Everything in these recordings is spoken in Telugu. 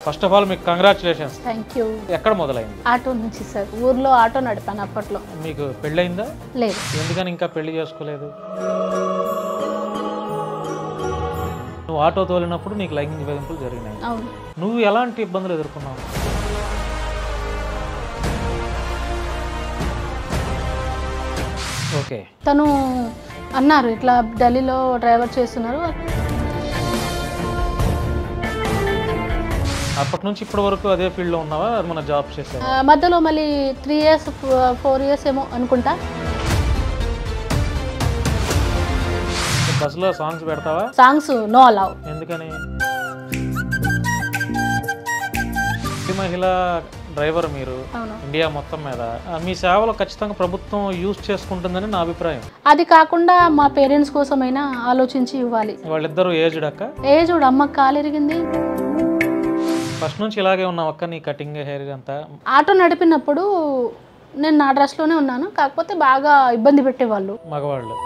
ఫస్ట్ ఆఫ్ ఆల్ మీకు కంగ్రాచులేషన్స్. Thank you. ఎక్కడ మొదలైంది? ఆటో నుంచి సార్. ఊర్లో ఆటో నడిపాను అప్పట్లో. మీకు పెళ్ళయిందా? లేదు. ఎందుకని ఇంకా పెళ్లి చేసుకోలేదు? నువ్వు ఆటో తోలినప్పుడు నీకు లైంగిక వేధింపులు జరిగినాయి. అవును. నువ్వు ఎలాంటి ఇబ్బందులు ఎదుర్కొన్నావు? ఓకే. తను అన్నారు ఇట్లా ఢిల్లీలో డ్రైవర్ చేస్తున్నారు. అప్పటి నుంచి ఇప్పటి వరకు అదే ఫీల్డ్లో ఉన్నావా? మన జాబ్ చేసావా? మధ్యలో మళ్ళీ 3 years 4 years ఏమో అనుకుంటా. బస్సులో సాంగ్స్ పెడతావా? Songs no allow. ఎందుకని? మహిళా డ్రైవర్ మీరు ఇండియా మొత్తం మీద, మీ సేవలు ఖచ్చితంగా ప్రభుత్వం యూజ్ చేసుకుంటుందని నా అభిప్రాయం. అది కాకుండా మా పేరెంట్స్ కోసమైనా ఆలోచించి ఇవ్వాలి. వాళ్ళిద్దరూ ఏజ్డ్ అక్క? ఏజ్డ్. అమ్మకి కాలు ఎరిగింది. ఫస్ట్ నుంచి ఇలాగే ఉన్నావు అక్క? నీ కటింగ్ హెయిర్ అంతా? ఆటో నడిపినప్పుడు నేను నా డ్రెస్లోనే ఉన్నాను, కాకపోతే బాగా ఇబ్బంది పెట్టేవాళ్ళు మగవాళ్ళు.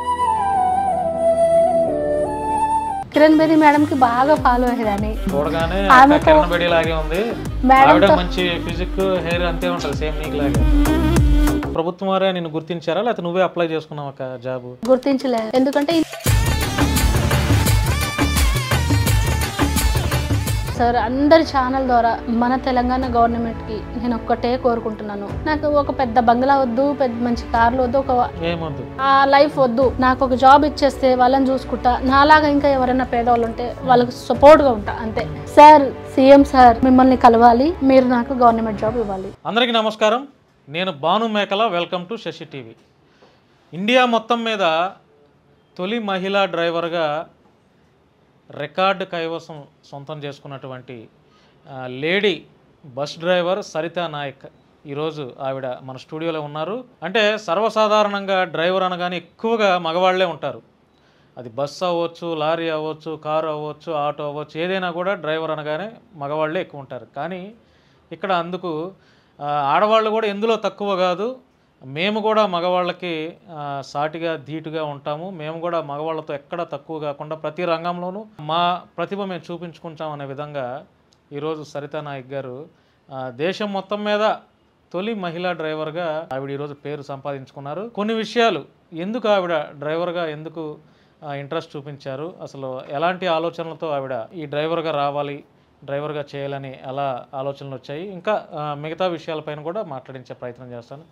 కిరణ్ బేది మేడంకి బాగా ఫాలో అయ్యేదాన్ని. చూడగానే కిరణ్ బేడి లాగే ఉంది ఆవిడ. మంచి ఫిజిక్ హెయిర్ అంతే ఉంటుంది, సేమ్ నీకు లాగే. ప్రభుత్వం వారే నిన్ను గుర్తించారా లేకపోతే నువ్వే అప్లై చేసుకున్నావు అక్క జాబ్? గుర్తించలేదు. ఎందుకంటే సార్ అందరి ఛానల్ ద్వారా మన తెలంగాణ గవర్నమెంట్కి నేను ఒక్కటే కోరుకుంటున్నాను, నాకు ఒక పెద్ద బంగ్లా వద్దు, పెద్ద మంచి కార్లు వద్దు, ఆ లైఫ్ వద్దు. నాకు ఒక జాబ్ ఇచ్చేస్తే వాళ్ళని చూసుకుంటా, నాలాగా ఇంకా ఎవరైనా పేదవాళ్ళు ఉంటే వాళ్ళకి సపోర్ట్గా ఉంటా, అంతే. సార్, సీఎం సార్ మిమ్మల్ని కలవాలి, మీరు నాకు గవర్నమెంట్ జాబ్ ఇవ్వాలి. అందరికీ నమస్కారం, నేను Bhanu Mekala. Welcome to Sashi TV. India మొత్తం మీద తొలి మహిళా డ్రైవర్గా రికార్డు కైవసం సొంతం చేసుకున్నటువంటి lady bus driver Saritha Nayak ఈరోజు ఆవిడ మన స్టూడియోలో ఉన్నారు. అంటే సర్వసాధారణంగా డ్రైవర్ అనగానే ఎక్కువగా మగవాళ్లే ఉంటారు. అది బస్సు అవ్వచ్చు, లారీ అవ్వచ్చు, కారు అవ్వచ్చు, ఆటో అవ్వచ్చు, ఏదైనా కూడా డ్రైవర్ అనగానే మగవాళ్లే ఎక్కువ ఉంటారు. కానీ ఇక్కడ అందుకు ఆడవాళ్ళు కూడా ఎందులో తక్కువ కాదు. మేము కూడా మగవాళ్ళకి సాటిగా ధీటుగా ఉంటాము. మేము కూడా మగవాళ్ళతో ఎక్కడ తక్కువ కాకుండా ప్రతి రంగంలోనూ మా ప్రతిభ మేము చూపించుకుంటాం అనే విధంగా ఈరోజు సరితా నాయక్ గారు దేశం మొత్తం మీద తొలి మహిళా డ్రైవర్గా ఆవిడ ఈరోజు పేరు సంపాదించుకున్నారు. కొన్ని విషయాలు, ఎందుకు ఆవిడ డ్రైవర్గా ఎందుకు ఇంట్రెస్ట్ చూపించారు, అసలు ఎలాంటి ఆలోచనలతో ఆవిడ ఈ డ్రైవర్గా రావాలి, డ్రైవర్గా చేయాలని ఎలా ఆలోచనలు వచ్చాయి, ఇంకా మిగతా విషయాలపైన కూడా మాట్లాడించే ప్రయత్నం చేస్తాను.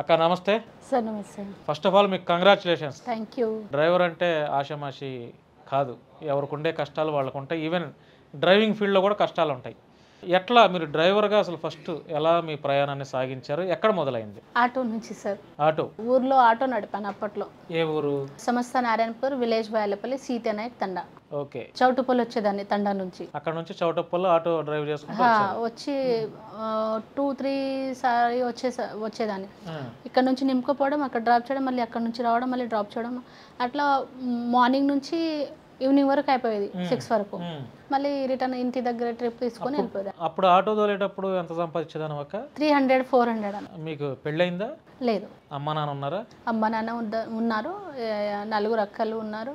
అక్క నమస్తే. సార్ నమస్తే. ఫస్ట్ ఆఫ్ ఆల్ మీకు కంగ్రాచులేషన్స్. Thank you. డ్రైవర్ అంటే ఆషామాషి కాదు, ఎవరికి ఉండే కష్టాలు వాళ్ళకు ఉంటాయి. ఈవెన్ డ్రైవింగ్ ఫీల్డ్లో కూడా కష్టాలు ఉంటాయి. ఎట్లా మీరు డ్రైవర్గా అసలు ఫస్ట్ ఎలా మీ ప్రయాణాన్ని సాగించారు? ఎక్కడ మొదలైంది? ఆటో నుంచి సార్. ఆటో? ఊర్లో ఆటో నడిపాను అప్పట్లో. ఏ ఊరు? సమస్త నారాయణపూర్, విలేజ్ బాయలపల్లి, సీతా నాయక్ తండా. ఓకే. చౌటుపల్లి వచ్చేదాన్ని తండా నుంచి. అక్కడ నుంచి చౌటప్పల్లో ఆటో డ్రైవ్ చేసుకుంటూ వచ్చి 2-3 సారి వచ్చేదాన్ని. ఇక్కడ నుంచి నింపుకోపోవడం, అక్కడ డ్రాప్ చేయడం, మళ్ళీ అక్కడ నుంచి రావడం, మళ్ళీ డ్రాప్ చేయడం, అట్లా మార్నింగ్ నుంచి ఈవినింగ్ వరకు అయిపోయేది, 6 వరకు. మళ్ళీ రిటర్న్ ఇంటి దగ్గర ట్రిప్ తీసుకొని వెళ్ళిపోయేది. అప్పుడు ఆటో తోలేటప్పుడు ఎంత సంపాదించేదాని అక్క? 300-400 అని. మీకు పెళ్ళయిందా? లేదు. అమ్మ నాన్న ఉన్నారా? అమ్మ నాన్న ఉన్నారు, 4 అక్కలు ఉన్నారు.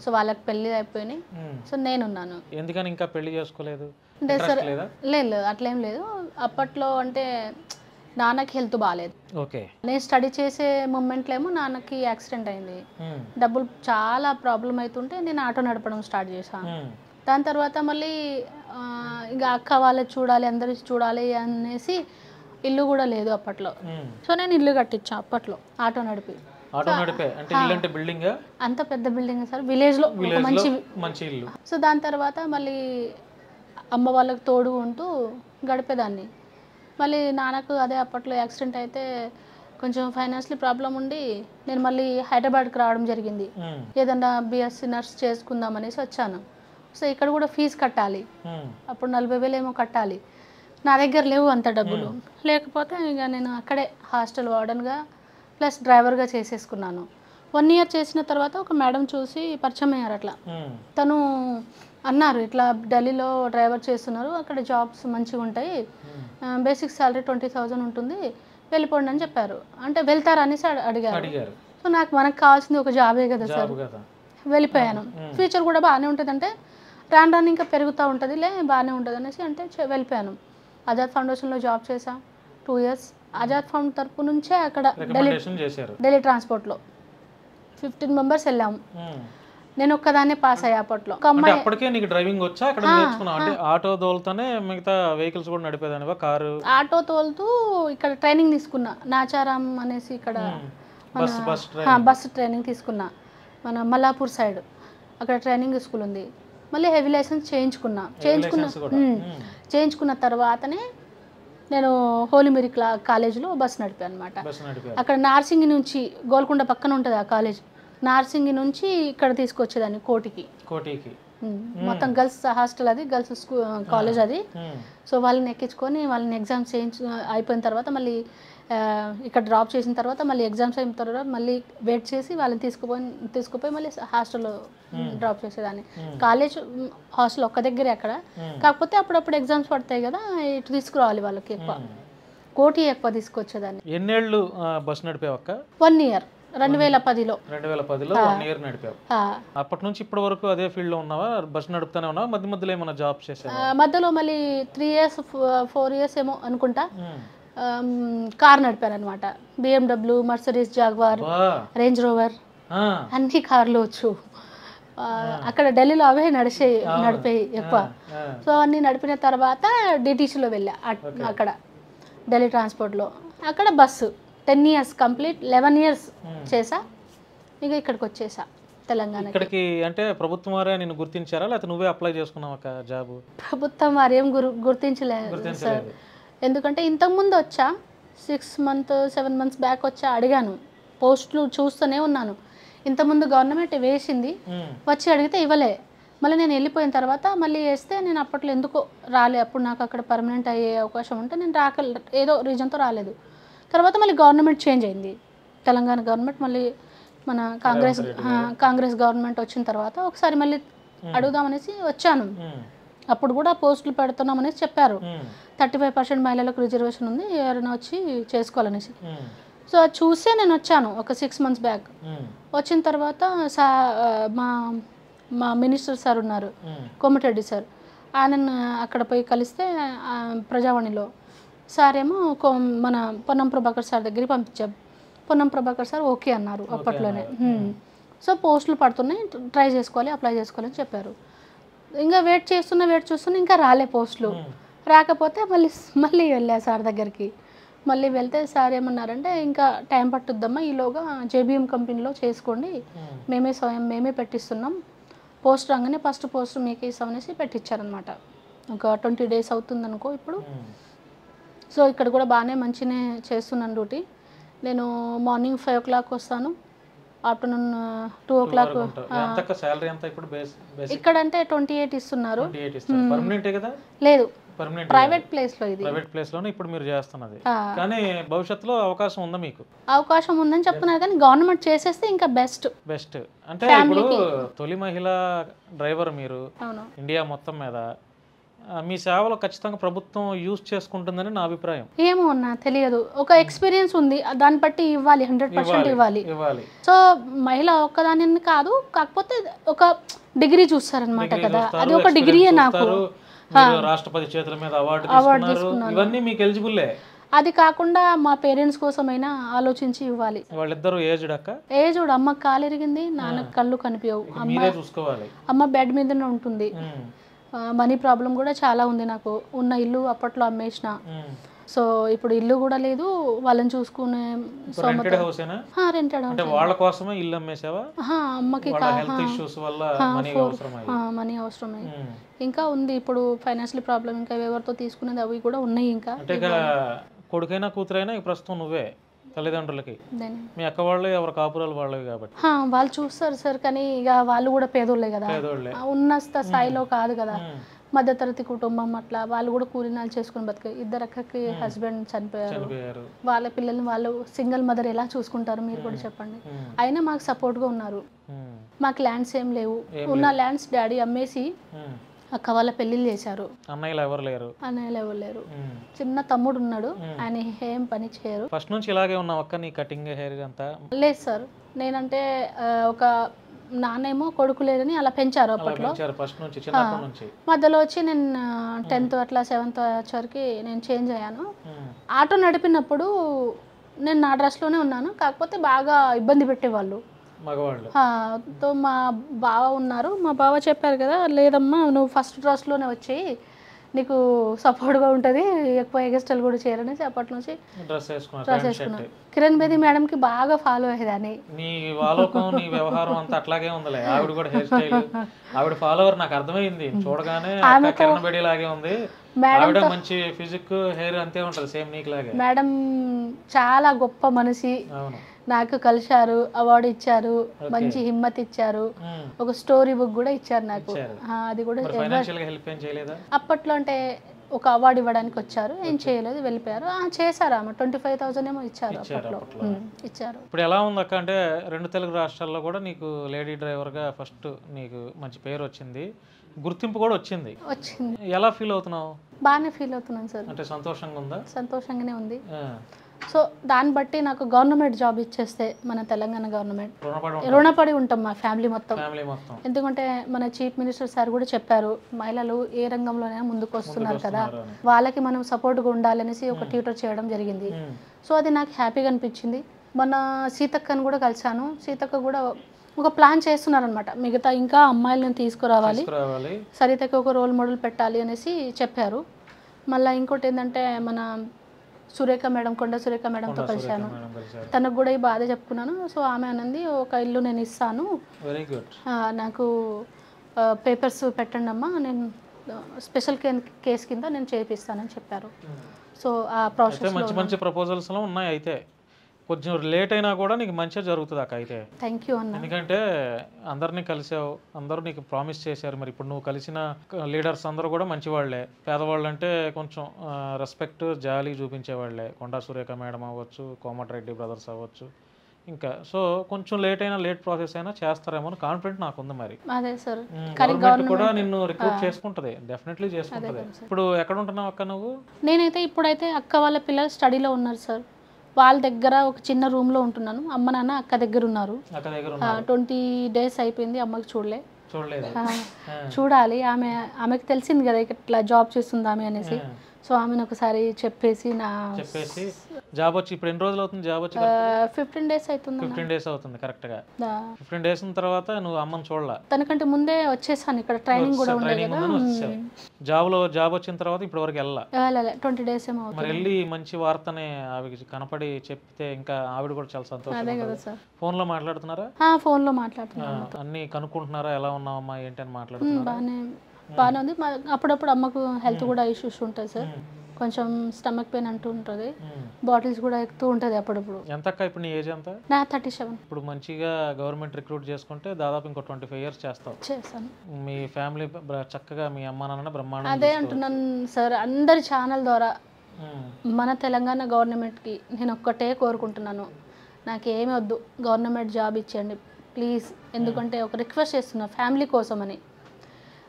సో వాళ్ళకి పెళ్ళి అయిపోయినాయి. సో నేనున్నాను. ఎందుకని ఇంకా పెళ్లి చేసుకోలేదు? అంటే సార్ లేదు, అట్లేం లేదు. అప్పట్లో అంటే నాన్నకి హెల్త్ బాగాలేదు. ఓకే. నేను స్టడీ చేసే మూమెంట్లో ఏమో నాన్నకి యాక్సిడెంట్ అయింది. డబ్బులు చాలా ప్రాబ్లం అవుతుంటే నేను ఆటో నడపడం స్టార్ట్ చేశాను. దాని తర్వాత మళ్ళీ ఇంకా అక్క వాళ్ళకి చూడాలి, అందరికి చూడాలి అనేసి ఇల్లు కూడా లేదు అప్పట్లో. సో నేను ఇల్లు కట్టించా అప్పట్లో ఆటో నడిపి. అంత పెద్ద బిల్డింగ్ సార్, విలేజ్లో మంచి ఇల్లు. సో దాని తర్వాత మళ్ళీ అమ్మ వాళ్ళకి తోడు ఉంటూ గడిపేదాన్ని. మళ్ళీ నాన్నకు అదే అప్పట్లో యాక్సిడెంట్ అయితే కొంచెం ఫైనాన్షియల్ ప్రాబ్లం ఉండి నేను మళ్ళీ హైదరాబాద్కి రావడం జరిగింది. ఏదన్నా బిఎస్సీ నర్స్ చేసుకుందాం అనేసి వచ్చాను. సో ఇక్కడ కూడా ఫీజు కట్టాలి, అప్పుడు 40,000 ఏమో కట్టాలి. నా దగ్గర లేవు అంత డబ్బులు. లేకపోతే ఇక నేను అక్కడే హాస్టల్ వార్డెన్గా ప్లస్ డ్రైవర్గా చేసేసుకున్నాను. 1 year చేసిన తర్వాత ఒక మేడం చూసి పరిచయం అయ్యారు. అట్లా తను అన్నారు ఇట్లా ఢిల్లీలో డ్రైవర్ చేస్తున్నారు, అక్కడ జాబ్స్ మంచిగా ఉంటాయి, బేసిక్ శాలరీ 20,000 ఉంటుంది, వెళ్ళిపోండి అని చెప్పారు. అంటే వెళ్తారా అనేసి అడిగారు. సో మనకు కావాల్సింది ఒక జాబే కదా సార్. వెళ్ళిపోయాను. ఫ్యూచర్ కూడా బాగానే ఉంటుంది. అంటే రాను రాను ఇంకా పెరుగుతూ ఉంటుంది, బాగానే ఉంటుంది అనేసి అంటే వెళ్ళిపోయాను. ఆజాద్ ఫౌండేషన్లో జాబ్ చేశా 2 years. ఆజాద్ ఫౌండ్ తరపు నుంచే అక్కడ ఢిల్లీ ట్రాన్స్పోర్ట్లో 15 members వెళ్ళాము. నేను ఒక్కదాన్నే పాస్ అయ్యా అప్పట్లో. ఒక అమ్మాయి అప్పటికే నీకు డ్రైవింగ్ వచ్చా? అక్కడ నేర్చుకున్నావు అంటే ఆటో తోలుతూనే మిగతా వెహికల్స్ కూడా నడిపేదానివా? కారు ఆటో తోలుతూ ఇక్కడ ట్రైనింగ్ తీసుకున్నా, నాచారం అనేసి ఇక్కడ బస్ ట్రైనింగ్ తీసుకున్నా, మన మల్లాపూర్ సైడ్ అక్కడ ట్రైనింగ్ స్కూల్ ఉంది. మళ్ళీ హెవీ లైసెన్స్ చేయించుకున్న తర్వాతనే నేను హోలీ మేరీ కాలేజ్లో బస్ నడిపాను అనమాట. అక్కడ నార్సింగి నుంచి, గోల్కొండ పక్కన ఉంటుంది ఆ కాలేజ్, నార్సింగి నుంచి ఇక్కడ తీసుకొచ్చేదాన్ని కోటికి. మొత్తం గర్ల్స్ హాస్టల్, అది గర్ల్స్ స్కూల్ కాలేజ్ అది. సో వాళ్ళని ఎక్కించుకొని వాళ్ళని ఎగ్జామ్స్ అయిపోయిన తర్వాత మళ్ళీ ఇక్కడ డ్రాప్ చేసిన తర్వాత మళ్ళీ ఎగ్జామ్స్ అయిన తర్వాత మళ్ళీ వెయిట్ చేసి వాళ్ళని తీసుకుపోయి మళ్ళీ హాస్టల్లో డ్రాప్ చేసేదాన్ని. కాలేజ్ హాస్టల్ ఒక్క దగ్గరే అక్కడ, కాకపోతే అప్పుడప్పుడు ఎగ్జామ్స్ పడతాయి కదా, ఇటు తీసుకురావాలి వాళ్ళకి ఎక్కువ, కోటి ఎక్కువ తీసుకొచ్చేదాన్ని. ఎన్నేళ్ళు బస్ నడిపేవక్క? 1 year, 2010లో. 2010లో 1 year నడిపావు. అప్పటి నుంచి ఇప్పటి వరకు అదే ఫీల్డ్ లో ఉన్నావా? బస్ నడుపుతానే ఉన్నావా? మధ్యలో ఏమైనా జాబ్ చేసావా? మధ్యలో మళ్ళీ 3 years 4 years ఏమో అనుకుంటా కార్ నడిపాను అనమాట. BMW, Mercedes, jaguar, range rover అన్ని కార్లు వచ్చు. అక్కడ ఢిల్లీలో అవే నడిపేయి ఎక్కువ. సో అన్నీ నడిపిన తర్వాత డిటీసీలో వెళ్ళా, అక్కడ ఢిల్లీ ట్రాన్స్పోర్ట్లో. అక్కడ బస్సు 10 years కంప్లీట్, 11 years చేసా. ఇక ఇక్కడికి వచ్చేసా తెలంగాణ. ఇక్కడికి అంటే ప్రభుత్వం వారే నిన్ను గుర్తించారా లేకపోతే నువ్వే అప్లై చేసుకున్నావు అక్క జాబ్? ప్రభుత్వం వారు ఏం గుర్తించలేదు సార్. ఎందుకంటే ఇంతకుముందు వచ్చా 6 months 7 months బ్యాక్ వచ్చా, అడిగాను, పోస్టులు చూస్తూనే ఉన్నాను. ఇంతకుముందు గవర్నమెంట్ వేసింది, వచ్చి అడిగితే ఇవ్వలే. మళ్ళీ నేను వెళ్ళిపోయిన తర్వాత మళ్ళీ వేస్తే నేను అప్పట్లో ఎందుకో రాలే. అప్పుడు నాకు అక్కడ పర్మనెంట్ అయ్యే అవకాశం ఉంటే నేను ఏదో రీజన్తో రాలేదు. తర్వాత మళ్ళీ గవర్నమెంట్ చేంజ్ అయింది, తెలంగాణ గవర్నమెంట్. మళ్ళీ మన కాంగ్రెస్ గవర్నమెంట్ వచ్చిన తర్వాత ఒకసారి మళ్ళీ అడుగుదామనేసి వచ్చాను. అప్పుడు కూడా పోస్టులు పెడుతున్నామనేసి చెప్పారు. 35% మహిళలకు రిజర్వేషన్ ఉంది, ఎవరైనా వచ్చి చేసుకోవాలనేసి. సో అది చూసే నేను వచ్చాను ఒక 6 months బ్యాక్. వచ్చిన తర్వాత మా మినిస్టర్ సార్ ఉన్నారు, కోమటిరెడ్డి సార్, ఆయన అక్కడ పోయి కలిస్తే ప్రజావాణిలో సార్ ఏమో మన పొన్నం ప్రభాకర్ సార్ దగ్గరికి పంపించాం. పొన్నం ప్రభాకర్ సార్ ఓకే అన్నారు అప్పట్లోనే. సో పోస్టులు పడుతున్నాయి, ట్రై చేసుకోవాలి, అప్లై చేసుకోవాలని చెప్పారు. ఇంకా వెయిట్ చూస్తున్నా ఇంకా రాలే పోస్టులు. రాకపోతే మళ్ళీ వెళ్ళా సార్ దగ్గరికి. మళ్ళీ వెళ్తే సార్ ఏమన్నారంటే ఇంకా టైం పట్టుద్దమ్మా, ఈలోగా JBM కంపెనీలో చేసుకోండి, మేమే పెట్టిస్తున్నాం, పోస్ట్ రాగానే ఫస్ట్ పోస్ట్ మీకే ఇస్తామనేసి పెట్టించారనమాట. ఒక 20 days అవుతుంది అనుకో ఇప్పుడు. సో ఇక్కడ కూడా బాగానే మంచిగానే చేస్తున్నాను డ్యూటీ. నేను మార్నింగ్ 5 o'clock వస్తాను, ఆఫ్టర్నూన్ 2 o'clock. ఇక్కడ అంటే 28 ఇస్తున్నారు. లేదు, ప్రైవేట్ ప్లేస్లో, ఇది ప్రైవేట్ ప్లేస్లోనే ఇప్పుడు మీరు చేస్తున్నది. కానీ భవిష్యత్తులో అవకాశం ఉందా మీకు? అవకాశం ఉందని చెప్తున్నారు, కానీ గవర్నమెంట్ చేసేస్తే ఇంకా బెస్ట్. అంటే ఇప్పుడు తొలి మహిళా డ్రైవర్ మీరు ఇండియా మొత్తం మీద, మీ సేవలు ఖచ్చితంగా ప్రభుత్వం యూజ్ చేసుకుంటుందని నా అభిప్రాయం. ఏమో అన్నా తెలియదు, ఒక ఎక్స్పీరియన్స్ ఉంది, దాన్ని బట్టి ఇవ్వాలి, 100% ఇవ్వాలి. సో మహిళ ఒక్కదాని కాదు, కాకపోతే ఒక డిగ్రీ చూస్తారనమాట కదా, అది ఒక డిగ్రీయే నాకు. రాష్ట్రపతి చేతుల మీద అవార్డు తీసుకున్నారు, ఇవన్నీ మీకు ఎలిజిబుల్లే. అది కాకుండా మా పేరెంట్స్ కోసమైనా ఆలోచించి ఇవ్వాలి. వాళ్ళిద్దరు ఏజ్డ్ అక్క? ఏజ్డ్. అమ్మకి కాలు ఎరిగింది, నాన్నకు కళ్ళు కనిపించవు, అమ్మ బెడ్ మీదనే ఉంటుంది. మనీ ప్రాబ్లం కూడా చాలా ఉంది నాకు. ఉన్న ఇల్లు అప్పట్లో అమ్మేసిన, సో ఇప్పుడు ఇల్లు కూడా లేదు, వాళ్ళని చూసుకునే రెంటెడ్ హౌస్. అమ్మకి మనీ అవసరమై ఇంకా ఉంది. ఇప్పుడు ఫైనాన్షియల్ ప్రాబ్లం, ఇంకా ఎవరితో తీసుకునేది అవి కూడా ఉన్నాయి. ఇంకా కొడుకైనా కూతురైనా ప్రస్తుతం నువ్వే తల్లిదండ్రులకి, మీ అక్క వాళ్ళు ఎవరు కాపురాలు వాళ్ళవి కాబట్టి వాళ్ళు చూస్తారు సార్. కానీ ఇక వాళ్ళు కూడా పేదోళ్ళే కదా, ఉన్న స్థాయిలో కాదు కదా, మధ్యతరగతి కుటుంబం. అట్లా వాళ్ళు కూడా కూలినాలు చేసుకుని బతికే. 2 అక్కకి హస్బెండ్ చనిపోయారు, వాళ్ళ పిల్లల్ని వాళ్ళు సింగిల్ మదర్ ఎలా చూసుకుంటారు మీరు కూడా చెప్పండి. అయినా మాకు సపోర్ట్గా ఉన్నారు. మాకు ల్యాండ్స్ ఏం లేవు, ఉన్న ల్యాండ్స్ డాడీ అమ్మేసి అక్క వాళ్ళ పెళ్ళిళ్ళు చేశారు. అన్నయ్యలు ఎవరు లేరు. చిన్న తమ్ముడు ఉన్నాడు, ఆయన ఏం పని చేయరు. ఫస్ట్ నుంచి ఇలాగే ఉన్నావు అక్క? నీ కటింగ్ హెయిర్ అంతా? లేదు సార్, నేనంటే ఒక నాన్నేమో కొడుకు లేదని అలా పెంచారు అప్పట్లో. ఫస్ట్ నుంచి చిన్నప్పటి నుంచి. మధ్యలో వచ్చి నేను 10th అట్లా 7th వచ్చరికి నేను చేంజ్ అయ్యాను. ఆటో నడిపినప్పుడు నేను నా డ్రెస్లోనే ఉన్నాను, కాకపోతే బాగా ఇబ్బంది పెట్టేవాళ్ళు మగవాళ్ళు. తో మా బావ ఉన్నారు, మా బావ చెప్పారు కదా, లేదమ్మా నువ్వు ఫస్ట్ డ్రెస్లోనే వచ్చేయి, నీకు సపోర్ట్గా ఉంటుంది, ఎక్కువ ఎగస్టల్ కూడా చేయరనేసి అప్పటి నుంచి డ్రెస్ వేసుకున్నాను. కిరణ్ బేది మేడంకి బాగా ఫాలో అయ్యేదాన్ని. నీ వాలోకం నీ వ్యవహారం అంతా అట్లాగే ఉందిలే. ఆవిడ కూడా హెయిర్ స్టైల్, ఆవిడ ఫాలోవర్ నాకు అర్థమైంది చూడగానే. కిరణ్ బేడి లాగే ఉంది ఆవిడ, మంచి ఫిజిక్ హెయిర్ అంతే ఉంటది సేమ్ నీకు లాగే. మేడం చాలా గొప్ప మనిషి, నాకు కలిశారు, అవార్డు ఇచ్చారు, మంచి హిమ్మత్ ఇచ్చారు, ఒక స్టోరీ బుక్ కూడా ఇచ్చారు నాకు. అది కూడా అప్పట్లో అంటే ఒక అవార్డు ఇవ్వడానికి వచ్చారు, ఏం చేయలేదు, వెళ్ళిపోయారు. చేశారు, ఆమె 25,000 ఏమో ఇచ్చారు అప్పట్లో, ఇచ్చారు. ఇప్పుడు ఎలా ఉంది అక్క అంటే 2 తెలుగు రాష్ట్రాల్లో కూడా నీకు లేడీ డ్రైవర్గా ఫస్ట్ నీకు మంచి పేరు వచ్చింది, గుర్తింపు కూడా వచ్చింది. ఎలా ఫీల్ అవుతున్నావు? బాగానే ఫీల్ అవుతున్నాను సార్. అంటే సంతోషంగా ఉందా? సంతోషంగానే ఉంది. సో దాన్ని బట్టి నాకు గవర్నమెంట్ జాబ్ ఇచ్చేస్తే, మన తెలంగాణ గవర్నమెంట్ రుణపడి ఉంటాం మా ఫ్యామిలీ మొత్తం. ఎందుకంటే మన చీఫ్ మినిస్టర్ సార్ కూడా చెప్పారు, మహిళలు ఏ రంగంలోనైనా ముందుకు వస్తున్నారు కదా, వాళ్ళకి మనం సపోర్ట్గా ఉండాలనేసి ఒక ట్యూటర్ చేయడం జరిగింది. సో అది నాకు హ్యాపీగా అనిపించింది. మన సీతక్కని కూడా కలిశాను, సీతక్క కూడా ఒక ప్లాన్ చేస్తున్నారనమాట, మిగతా ఇంకా అమ్మాయిలను తీసుకురావాలి, సరితకి ఒక రోల్ మోడల్ పెట్టాలి అనేసి చెప్పారు. మళ్ళీ ఇంకోటి ఏంటంటే మన సురేఖ మేడం, కొండ సురేఖ మేడంతో కలిశాను, తనకు కూడా ఈ బాధ చెప్పుకున్నాను. సో ఆమె అన్నది, ఒక ఇల్లు నేను ఇస్తాను, నాకు పేపర్స్ పెట్టండి అమ్మా, నేను స్పెషల్ కేసు కింద నేను చేపిస్తానని చెప్పారు. సో ఆ ప్రాసెస్ మంచి మంచి ప్రపోజల్స్ ఉన్నాయి. అయితే కొంచెం లేట్ అయినా కూడా నీకు మంచిగా జరుగుతుంది అక్క. అయితే థ్యాంక్ యూ అన్న. ఎందుకంటే అందరినీ కలిసావు, అందరూ నీకు ప్రామిస్ చేశారు. మరి ఇప్పుడు నువ్వు కలిసిన లీడర్స్ అందరూ కూడా మంచి వాళ్ళే, పేదవాళ్ళు అంటే కొంచెం రెస్పెక్ట్ జాలి చూపించేవాళ్లే. కొండా సురేఖ మేడం అవ్వచ్చు, కోమటిరెడ్డి బ్రదర్స్ అవ్వచ్చు, ఇంకా సో కొంచెం లేట్ అయినా, లేట్ ప్రాసెస్ అయినా చేస్తారేమో కాన్ఫిడెంట్ నాకు ఉంది. మరి అదే సార్, గవర్నమెంట్ కూడా నిన్ను రిక్రూట్ చేసుకుంటది, డెఫినెట్లీ చేసుకుంటది. ఇప్పుడు ఎక్కడ ఉంటున్నావు అక్క నువ్వు? నేనైతే ఇప్పుడైతే అక్క వాళ్ళ పిల్లలు స్టడీలో ఉన్నారు సార్, వాళ్ళ దగ్గర ఒక చిన్న రూమ్లో ఉంటున్నాను. అమ్మ నాన్న అక్క దగ్గర ఉన్నారు. 20 days అయిపోయింది, అమ్మకి చూడలేదు. చూడాలి, ఆమెకి తెలిసింది కదా ఇట్లా జాబ్ చేస్తుంది ఆమె అనేసి. సో ఆమెను ఒకసారి చెప్పేసి జాబ్ వచ్చి ఇప్పుడు ఎన్ని రోజులు అవుతుంది? జాబ్ వచ్చి 15 days అవుతుంది. 15 days అవుతుంది కరెక్ట్ గా. 15 days తర్వాత నువ్వు అమ్మని చూడలా? తనకంటే ముందే వచ్చేసాను, ఇక్కడ ట్రైనింగ్ కూడా ఉంది కదా. జాబ్ వచ్చిన తర్వాత ఇప్పటి వరకు వెళ్ళాలి 20 days ఏమో. మరి వెళ్ళి మంచి వార్తనే ఆవిడకి కనపడి చెప్తే ఇంకా ఆవిడ కూడా చాలా సంతోషం. అదే కదా సార్. ఫోన్ లో మాట్లాడుతున్నారా? ఫోన్ లో మాట్లాడుతున్నారు. అన్ని కనుక్కుంటున్నారా, ఎలా ఉన్నావమ్మా ఏంటి అని మాట్లాడుతున్నారా? బాగానే ఉంది. అప్పుడప్పుడు అమ్మకు హెల్త్ కూడా ఇష్యూస్ ఉంటాయి సార్, కొంచెం స్టమక్ పెయిన్ అంటూ ఉంటుంది, బాటిల్స్ కూడా ఎక్కుతూ ఉంటుంది అప్పుడప్పుడు. ఎంత అక్క ఇప్పుడు నీ ఏజ్ ఎంత? నా 37. ఇప్పుడు మంచిగా గవర్నమెంట్ రిక్రూట్ చేసుకుంటే దాదాపు ఇంకో 25 years చేస్తావు. చేస్తాను. మీ ఫ్యామిలీ చక్కగా, మీ అమ్మ నాన్న బ్రహ్మాండం. అదే అంటున్నాను సార్, అందరి ఛానల్ ద్వారా మన తెలంగాణ గవర్నమెంట్కి నేను ఒక్కటే కోరుకుంటున్నాను, నాకేమీ వద్దు, గవర్నమెంట్ జాబ్ ఇచ్చేయండి ప్లీజ్. ఎందుకంటే ఒక రిక్వెస్ట్ చేస్తున్నా ఫ్యామిలీ కోసం అని.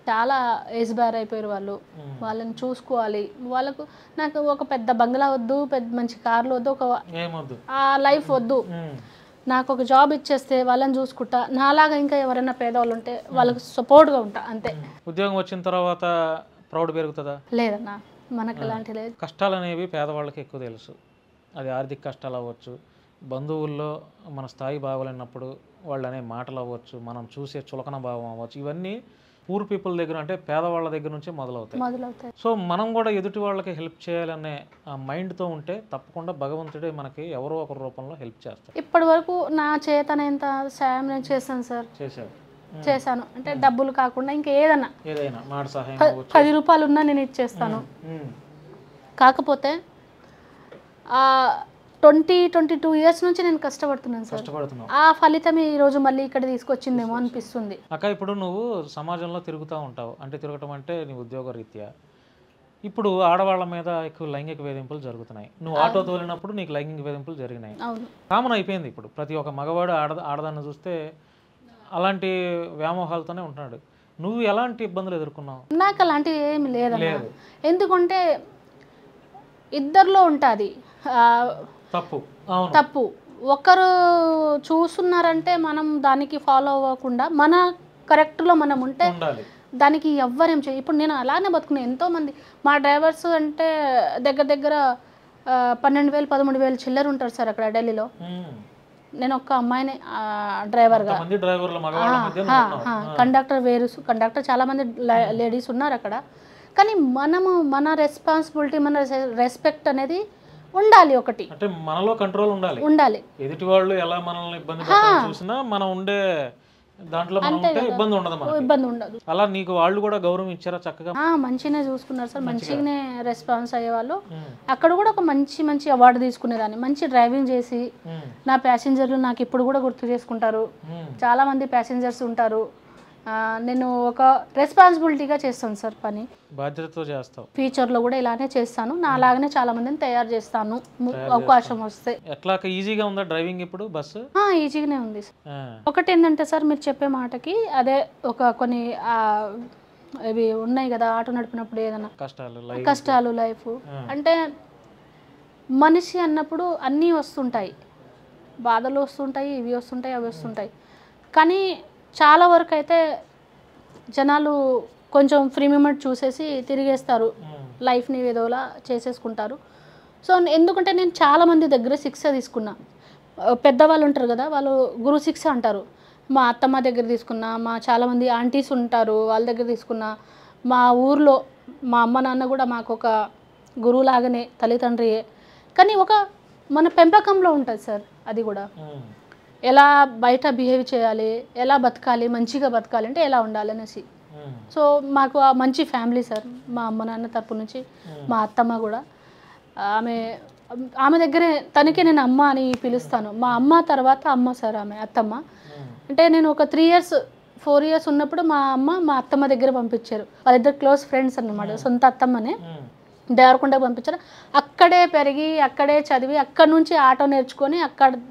చాలా ఏజ్ బార్ అయిపోయారు వాళ్ళు, వాళ్ళని చూసుకోవాలి. వాళ్ళకు నాకు ఒక పెద్ద బంగ్లా వద్దు, పెద్ద మంచి కార్లు వద్దు, ఒక ఆ లైఫ్ వద్దు. నాకు ఒక జాబ్ ఇచ్చేస్తే వాళ్ళని చూసుకుంటా, నాలాగా ఇంకా ఎవరైనా పేదవాళ్ళు ఉంటే వాళ్ళకు సపోర్ట్గా ఉంటా అంతే. ఉద్యోగం వచ్చిన తర్వాత ప్రౌడ్ పెరుగుతుందా? లేదన్నా, మనకు ఎలాంటి లేదు. కష్టాలు అనేవి పేదవాళ్ళకి ఎక్కువ తెలుసు. అది ఆర్థిక కష్టాలు అవ్వచ్చు, బంధువుల్లో మన స్థాయి బాగోలేనప్పుడు వాళ్ళు అనే మాటలు అవ్వచ్చు, మనం చూసే చులకన భావం అవ్వచ్చు, ఇవన్నీ పూర్ పీపుల్ దగ్గర అంటే పేదవాళ్ళ దగ్గర నుంచి మొదలవుతాయి. సో మనం కూడా ఎదుటి వాళ్ళకి హెల్ప్ చేయాలనే ఆ మైండ్తో ఉంటే తప్పకుండా భగవంతుడే మనకి ఎవరో ఒక రూపంలో హెల్ప్ చేస్తాడు. ఇప్పటి వరకు నా చేతనైనంత సాయం నేను చేశాను సార్. చేశాను అంటే డబ్బులు కాకుండా ఇంకా ఏదైనా మాట సహాయం, 10 రూపాయలు ఉన్నా నేను ఇచ్చేస్తాను. కాకపోతే 22 years నుంచి నేను కష్టపడుతున్నాను సార్. ఆ ఫలితం ఈ రోజు మళ్ళీ ఇక్కడ తీసుకొచ్చిందేమో అనిపిస్తుంది. అక్క ఇప్పుడు నువ్వు సమాజంలో తిరుగుతూ ఉంటావు, అంటే తిరగటం అంటే నీ ఉద్యోగ రీత్యా. ఇప్పుడు ఆడవాళ్ళ మీద ఎక్కువ లైంగిక వేధింపులు జరుగుతున్నాయి. నువ్వు ఆటో తోలినప్పుడు నీకు లైంగిక వేధింపులు జరిగినాయి, కామన్ అయిపోయింది. ఇప్పుడు ప్రతి ఒక్క మగవాడు ఆడదాన్ని చూస్తే అలాంటి వ్యామోహాలతోనే ఉంటున్నాడు. నువ్వు ఎలాంటి ఇబ్బందులు ఎదుర్కొన్నావు? నాకు అలాంటివి ఏమి లేదు, ఎందుకంటే ఇద్దరిలో ఉంటుంది తప్పు. ఒకరు చూస్తున్నారంటే మనం దానికి ఫాలో అవ్వకుండా మన కరెక్ట్లో మనం ఉంటే ఉండాలి. దానికి ఎవ్వరేం చేయ. ఇప్పుడు నేను అలానే బతుకున్నాను. ఎంతోమంది మా డ్రైవర్స్ అంటే దగ్గర దగ్గర 12,000 13,000 చిల్లర ఉంటారు సార్ అక్కడ ఢిల్లీలో. నేను ఒక్క అమ్మాయిని డ్రైవర్గా. కండక్టర్ వేరు, కండక్టర్ చాలామంది లేడీస్ ఉన్నారు అక్కడ. కానీ మనము మన రెస్పాన్సిబిలిటీ, మన రెస్పెక్ట్ అనేది ఉండాలి. ఒకటి అంటే మనలో కంట్రోల్ ఉండాలి. ఎదుటి వాళ్ళు ఎలా మనల్ని ఇబ్బంది పెట్టాలని చూసినా మనం ఉండే దాంట్లో మనం ఉంటే ఇబ్బంది ఉండదు. అలా నీకు వాళ్ళు కూడా గౌరవం ఇచ్చారా చక్కగా? మంచిగానే చూసుకున్నారు సార్, మంచిగానే రెస్పాన్స్ అయ్యేవాళ్ళు. అక్కడ కూడా ఒక మంచి అవార్డు తీసుకునేదాన్ని. మంచి డ్రైవింగ్ చేసి నా ప్యాసింజర్లు నాకు ఇప్పుడు కూడా గుర్తు చేసుకుంటారు. చాలా మంది ప్యాసింజర్స్ ఉంటారు. నేను ఒక రెస్పాన్సిబిలిటీగా చేస్తాను సార్ పని, బాధ్యతతో చేస్తాను. ఫ్యూచర్లో కూడా ఇలానే చేస్తాను. నా అలాగనే చాలా మందిని తయారు చేస్తాను అవకాశం వస్తే. ఎట్లా ఈజీగా ఉందా డ్రైవింగ్ ఇప్పుడు బస్సు? ఈజీగానే ఉంది సార్. ఒకటి ఏంటంటే సార్, మీరు చెప్పే మాటకి అదే ఒక కొన్ని ఇవి ఉన్నాయి కదా, ఆటో నడిపినప్పుడు ఏదైనా కష్టాలు లైఫ్ అంటే మనిషి అన్నప్పుడు అన్నీ వస్తుంటాయి, బాధలు వస్తుంటాయి, ఇవి వస్తుంటాయి, అవి వస్తుంటాయి. కానీ చాలా వరకు అయితే జనాలు కొంచెం ఫ్రీ మూమెంట్ చూసేసి తిరిగేస్తారు, లైఫ్ని ఏదోలా చేసేసుకుంటారు. సో ఎందుకంటే నేను చాలామంది దగ్గర శిక్ష తీసుకున్నా. పెద్దవాళ్ళు ఉంటారు కదా, వాళ్ళు గురు శిక్ష అంటారు. మా అత్తమ్మ దగ్గర తీసుకున్నా, మా చాలామంది ఆంటీస్ ఉంటారు వాళ్ళ దగ్గర తీసుకున్నా. మా ఊర్లో మా అమ్మ నాన్న కూడా మాకు ఒక గురువులాగానే, తల్లిదండ్రియే. కానీ ఒక మన పెంపకంలో ఉంటుంది సార్ అది కూడా. ఎలా బయట బిహేవ్ చేయాలి, ఎలా బతకాలి, మంచిగా బతకాలి అంటే ఎలా ఉండాలి అనేసి. సో మాకు మంచి ఫ్యామిలీ సార్, మా అమ్మ నాన్న తరపు నుంచి. మా అత్తమ్మ కూడా ఆమె దగ్గరే, తనకే నేను అమ్మ అని పిలుస్తాను. మా అమ్మ తర్వాత అమ్మ సార్ ఆమె అత్తమ్మ. అంటే నేను ఒక 4 years ఉన్నప్పుడు మా అమ్మ మా అత్తమ్మ దగ్గర పంపించారు. వాళ్ళిద్దరు క్లోజ్ ఫ్రెండ్స్ అన్నమాట, సొంత అత్తమ్మనే దేవరకొండకు పంపించారు. అక్కడే పెరిగి, అక్కడే చదివి, అక్కడి నుంచి ఆటో నేర్చుకొని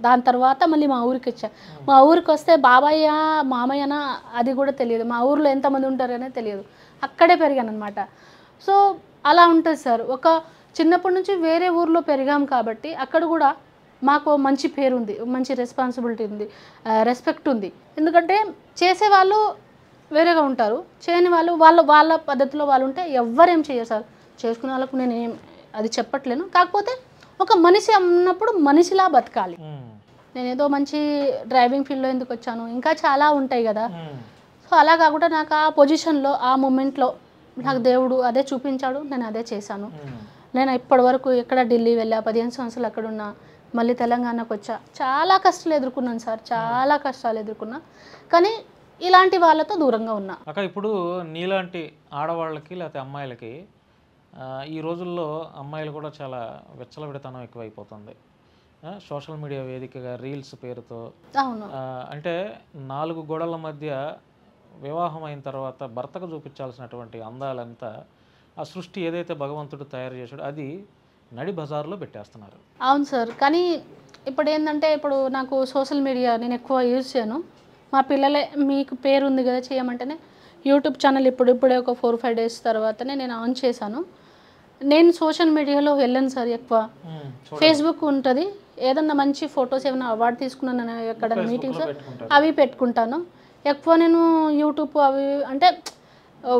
దాని తర్వాత మళ్ళీ మా ఊరికి వచ్చా. మా ఊరికి వస్తే బాబాయ్య మామయ్యనా అది కూడా తెలియదు, మా ఊర్లో ఎంతమంది ఉంటారనే తెలియదు. అక్కడే పెరిగాను అనమాట. సో అలా ఉంటుంది సార్. ఒక చిన్నప్పటి నుంచి వేరే ఊర్లో పెరిగాం కాబట్టి అక్కడ కూడా మాకు మంచి పేరు ఉంది, మంచి రెస్పాన్సిబిలిటీ ఉంది, రెస్పెక్ట్ ఉంది. ఎందుకంటే చేసేవాళ్ళు వేరేగా ఉంటారు, చేయని వాళ్ళు వాళ్ళ పద్ధతిలో వాళ్ళు ఉంటే ఎవ్వరేం చేయరు సార్. చేసుకునే వాళ్ళకు నేను అది చెప్పట్లేను. కాకపోతే ఒక మనిషి అన్నప్పుడు మనిషిలా బతకాలి. నేను ఏదో మంచి డ్రైవింగ్ ఫీల్డ్లో ఎందుకు వచ్చాను, ఇంకా చాలా ఉంటాయి కదా. సో అలా కాకుండా నాకు ఆ పొజిషన్లో, ఆ మూమెంట్లో నాకు దేవుడు అదే చూపించాడు, నేను అదే చేశాను. నేను ఇప్పటి వరకు ఎక్కడ ఢిల్లీ వెళ్ళా, 15 సంవత్సరాలు అక్కడ ఉన్నా, మళ్ళీ తెలంగాణకు వచ్చా. చాలా కష్టాలు ఎదుర్కొన్నాను సార్, చాలా కష్టాలు ఎదుర్కొన్నా. కానీ ఇలాంటి వాళ్ళతో దూరంగా ఉన్నా. అక్క ఇప్పుడు నీలాంటి ఆడవాళ్ళకి లేకపోతే అమ్మాయిలకి ఈ రోజుల్లో అమ్మాయిలు కూడా చాలా విచ్చలవిడితనం ఎక్కువైపోతుంది. సోషల్ మీడియా వేదికగా రీల్స్ పేరుతో. అంటే 4 గోడల మధ్య వివాహం అయిన తర్వాత భర్తకు చూపించాల్సినటువంటి అందాలంతా ఆ సృష్టి ఏదైతే భగవంతుడు తయారు చేశాడో అది నడి బజార్లో పెట్టేస్తున్నారు. అవును సార్. కానీ ఇప్పుడు ఏంటంటే, ఇప్పుడు నాకు సోషల్ మీడియా నేను ఎక్కువ యూజ్ చేయను. మా పిల్లలే మీకు పేరు ఉంది కదా చేయమంటేనే యూట్యూబ్ ఛానల్ ఇప్పుడే ఒక 4-5 days తర్వాతనే నేను ఆన్ చేశాను. నేను సోషల్ మీడియాలో వెళ్ళను సార్ ఎక్కువ. ఫేస్బుక్ ఉంటుంది, ఏదన్నా మంచి ఫొటోస్ ఏమైనా అవార్డు తీసుకున్నాను ఎక్కడ మీటింగ్స్ అవి పెట్టుకుంటాను. ఎక్కువ నేను యూట్యూబ్ అవి అంటే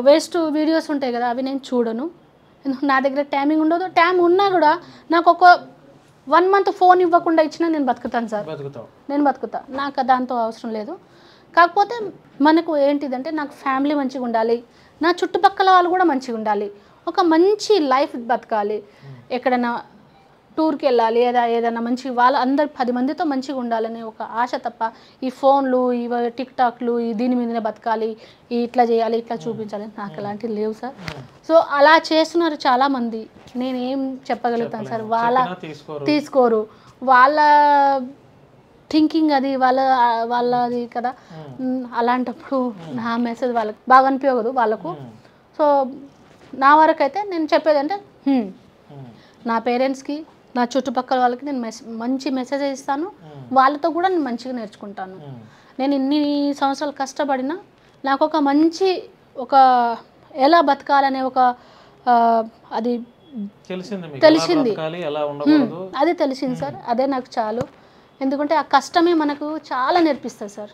వేస్ట్ వీడియోస్ ఉంటాయి కదా, అవి నేను చూడను. నా దగ్గర టైమింగ్ ఉండదు. టైం ఉన్నా కూడా నాకు ఒక 1 month ఫోన్ ఇవ్వకుండా ఇచ్చినా నేను బతుకుతాను సార్. నేను బతుకుతా, నాకు దాంతో అవసరం లేదు. కాకపోతే మనకు ఏంటిదంటే, నాకు ఫ్యామిలీ మంచిగా ఉండాలి, నా చుట్టుపక్కల వాళ్ళు కూడా మంచిగా ఉండాలి, ఒక మంచి లైఫ్ బతకాలి, ఎక్కడైనా టూర్కి వెళ్ళాలి, ఏదైనా మంచి వాళ్ళ అందరు 10 మందితో మంచిగా ఉండాలనే ఒక ఆశ తప్ప ఈ ఫోన్లు, ఇవి టిక్టాక్లు, దీని మీదనే బతకాలి, ఇట్లా చేయాలి, ఇట్లా చూపించాలి, నాకు అలాంటివి లేవు సార్. సో అలా చేస్తున్నారు చాలామంది. నేనేం చెప్పగలుగుతాను సార్, వాళ్ళ తీసుకోరు, వాళ్ళ థింకింగ్ అది వాళ్ళది కదా. అలాంటప్పుడు నా మెసేజ్ వాళ్ళకి బాగా అనిపించదు వాళ్ళకు. సో నా వరకు అయితే నేను చెప్పేది అంటే, నా పేరెంట్స్కి, నా చుట్టుపక్కల వాళ్ళకి నేను మంచి మెసేజ్ ఇస్తాను, వాళ్ళతో కూడా నేను మంచిగా నేర్చుకుంటాను. నేను ఇన్ని సంవత్సరాలు కష్టపడినా నాకు ఒక మంచి ఎలా బతకాలనే ఒక అది తెలిసింది, అది తెలిసింది సార్. అదే నాకు చాలు. ఎందుకంటే ఆ కష్టమే మనకు చాలా నేర్పిస్తుంది సార్.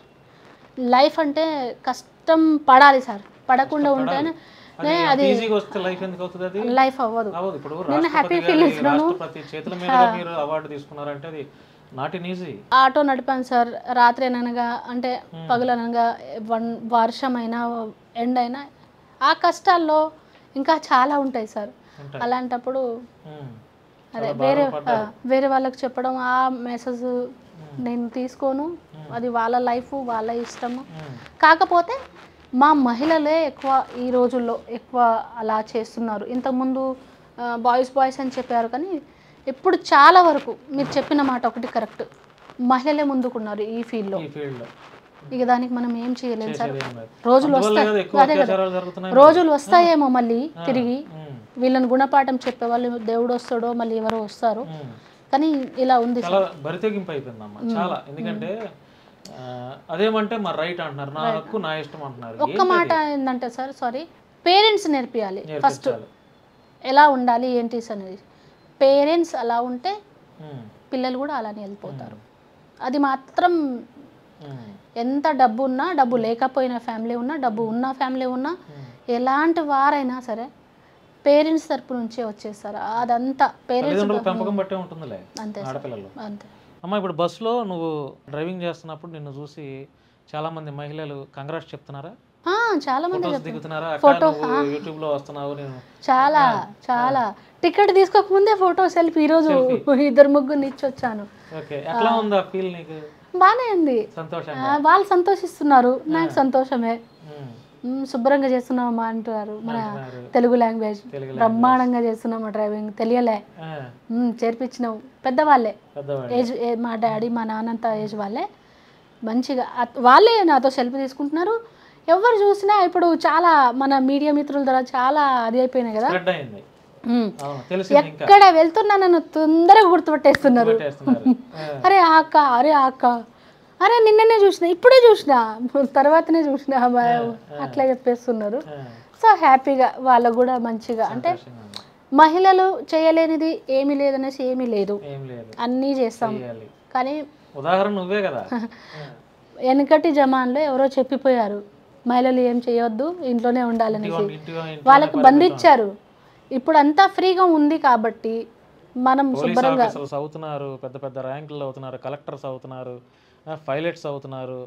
లైఫ్ అంటే కష్టం పడాలి సార్, పడకుండా ఉంటేనే అది ఈజీగా వస్తే లైఫ్ ఎందుకు అవుతుంది? అది లైఫ్ అవ్వదు. ఇప్పుడు నేను హ్యాపీ ఫీల్ అవుతున్నాను. రాష్ట్రపతి చేతుల మీదుగా మీరు అవార్డు తీసుకున్నారంటే అది నాట్ ఇన్ ఈజీ. ఆటో నడిపాను సార్, రాత్రి అనగా అంటే పగలనగా, వర్షమైనా ఎండైనా ఆ కష్టాల్లో ఇంకా చాలా ఉంటాయి సార్. అలాంటప్పుడు అదే వేరే వాళ్ళకి చెప్పడం, ఆ మెసేజ్ నేను తీసుకోను, అది వాళ్ళ లైఫ్ వాళ్ళ ఇష్టము. కాకపోతే మా మహిళలే ఎక్కువ ఈ రోజుల్లో ఎక్కువ అలా చేస్తున్నారు. ఇంతకుముందు బాయ్స్ అని చెప్పారు, కానీ ఇప్పుడు చాలా వరకు మీరు చెప్పిన మాట ఒకటి కరెక్ట్, మహిళలే ముందుకున్నారు ఈ ఫీల్డ్లో. ఇక దానికి మనం ఏం చేయలేము సార్. రోజులు వస్తాయి, అదే కదా, రోజులు వస్తాయేమో మళ్ళీ తిరిగి వీళ్ళని గుణపాఠం చెప్పేవాళ్ళు దేవుడు వస్తాడో మళ్ళీ ఎవరో వస్తారు. కానీ ఇలా ఉంది, బరితెగింపు అయిపోయిందమ్మా చాలా. ఎందుకంటే అదేమంటే మా రైట్ అంటున్నారు, నా హక్కు నా ఇష్టం అంటున్నారు. ఒక్క మాట ఏంటంటే సార్, సారీ, పేరెంట్స్ నేర్పియాలి ఫస్ట్ ఎలా ఉండాలి ఏంటి అనేది. పేరెంట్స్ అలా ఉంటే పిల్లలు కూడా అలానే వెళ్ళిపోతారు. అది మాత్రం ఎంత డబ్బు ఉన్నా, డబ్బు లేకపోయినా ఫ్యామిలీ ఉన్నా, డబ్బు ఉన్న ఫ్యామిలీ ఉన్నా, ఎలాంటి వారైనా సరే పేరెంట్స్ తరపు నుంచే వచ్చేస్తారు. అదంతా పేరెంట్స్ పెంపకం బట్టే ఉంటుందిలే అంతే ఆడపిల్లలు. అంతే. అమ్మ, ఇప్పుడు బస్సులో నువ్వు డ్రైవింగ్ చేస్తున్నప్పుడు నిన్ను చూసి చాలా మంది మహిళలు కంగ్రాట్స్ చెప్తున్నారా? చాలా మంది దిగుతున్నారా? యూట్యూబ్ లో వస్తున్నావు నేను చాలా చాలా టికెట్ తీసుకోకముందే ఫోటో సెల్ఫీ. ఈరోజు 2-3 ఇచ్చి వచ్చాను. ఎట్లా ఉంది ఆ ఫీల్ నీకు? బానే ఉంది, వాళ్ళు సంతోషిస్తున్నారు, నాకు సంతోషమే. శుభ్రంగా చేస్తున్నామా అంటారు, మన తెలుగు లాంగ్వేజ్ బ్రహ్మాండంగా చేస్తున్నామా, డ్రైవింగ్ తెలియలే, చేర్పించినావు. పెద్దవాళ్ళే, ఏజ్ మా డాడీ మా నాన్నంత ఏజ్ వాళ్ళే మంచిగా వాళ్ళే నాతో సెల్ఫీ తీసుకుంటున్నారు. ఎవరు చూసినా ఇప్పుడు చాలా మన మీడియా మిత్రుల ద్వారా చాలా అది అయిపోయినాయి కదా, ఎక్కడ వెళ్తున్నా నన్ను తొందరగా గుర్తుపట్టేస్తున్నారు. అరే ఆ అక్క, అరే ఆ అక్క, అరే నిన్ననే చూసిన, ఇప్పుడే చూసిన, తర్వాతనే చూసిన, అట్లా చెప్పేస్తున్నారు. సో హ్యాపీగా వాళ్ళకు కూడా మంచిగా, అంటే మహిళలు చేయలేనిది ఏమీ లేదనేసి ఏమీ లేదు, అన్నీ చేస్తాం. కానీ ఉదాహరణ నువ్వే కదా. వెనకటి జమాన్లో ఎవరో చెప్పిపోయారు మహిళలు ఏం చేయొద్దు, ఇంట్లోనే ఉండాలనేసి, వాళ్ళకు బంధించారు. ఇప్పుడు అంతా ఫ్రీగా ఉంది కాబట్టి మనం శుభ్రంగా అవుతున్నారు, పెద్ద పెద్ద ర్యాంకులు అవుతున్నారు, కలెక్టర్స్ అవుతున్నారు, పైలట్స్ అవుతున్నారు,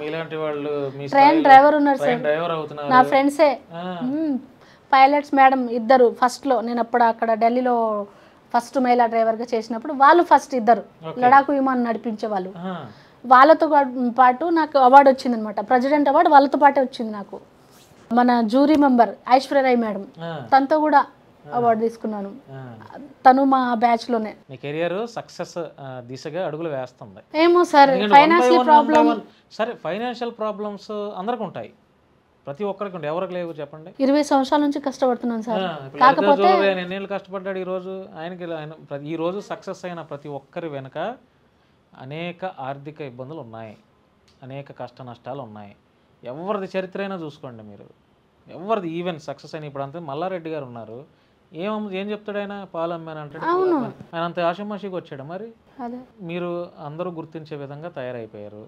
మీలాంటి వాళ్ళు ట్రైన్ డ్రైవర్ ఉన్నారు సార్, డ్రైవర్ అవుతున్నారు, నా ఫ్రెండ్సే పైలట్స్ మేడం ఇద్దరు. ఫస్ట్లో నేను అప్పుడు అక్కడ ఢిల్లీలో ఫస్ట్ మహిళా డ్రైవర్గా చేసినప్పుడు వాళ్ళు ఫస్ట్ ఇద్దరు లడాకు విమానం నడిపించే వాళ్ళు, వాళ్ళతో పాటు నాకు అవార్డు వచ్చింది అనమాట, ప్రెసిడెంట్ అవార్డు వాళ్ళతో పాటే వచ్చింది నాకు. మన జ్యూరీ మెంబర్ ఐశ్వర్యరాయ్ మేడం, తనతో కూడా అవార్డు తీసుకున్నాను. తను మా బ్యాచ్ లోనే. మీ కెరియర్ సక్సెస్ దిశగా అడుగులు వేస్తుంది. ఏమో సార్, ఫైనాన్షియల్ ప్రాబ్లం. సరే, ఫైనాన్షియల్ ప్రాబ్లమ్స్ అందరికి ఉంటాయి, ప్రతి ఒక్కరికి ఉంటాయి, ఎవరికి లేవు చెప్పండి? 20 సంవత్సరాల నుంచి కష్టపడుతున్నాను సార్. కాకపోతే ఎన్నేళ్ళు కష్టపడ్డాడు ఈ రోజు ఈ రోజు సక్సెస్ అయిన ప్రతి ఒక్కరి వెనుక అనేక ఆర్థిక ఇబ్బందులు ఉన్నాయి, అనేక కష్ట నష్టాలు ఉన్నాయి. ఎవరిది చరిత్ర అయినా చూసుకోండి మీరు, ఎవరిది ఈవెన్ సక్సెస్ అయిన ఇప్పుడు అంతే మల్లారెడ్డి గారు ఉన్నారు, ఏం చెప్తాడు ఆయన, పాలు అమ్మాను అంటాడు. ఆయన అంత ఆషమాషికి వచ్చాడు. మరి మీరు అందరూ గుర్తించే విధంగా తయారైపోయారు,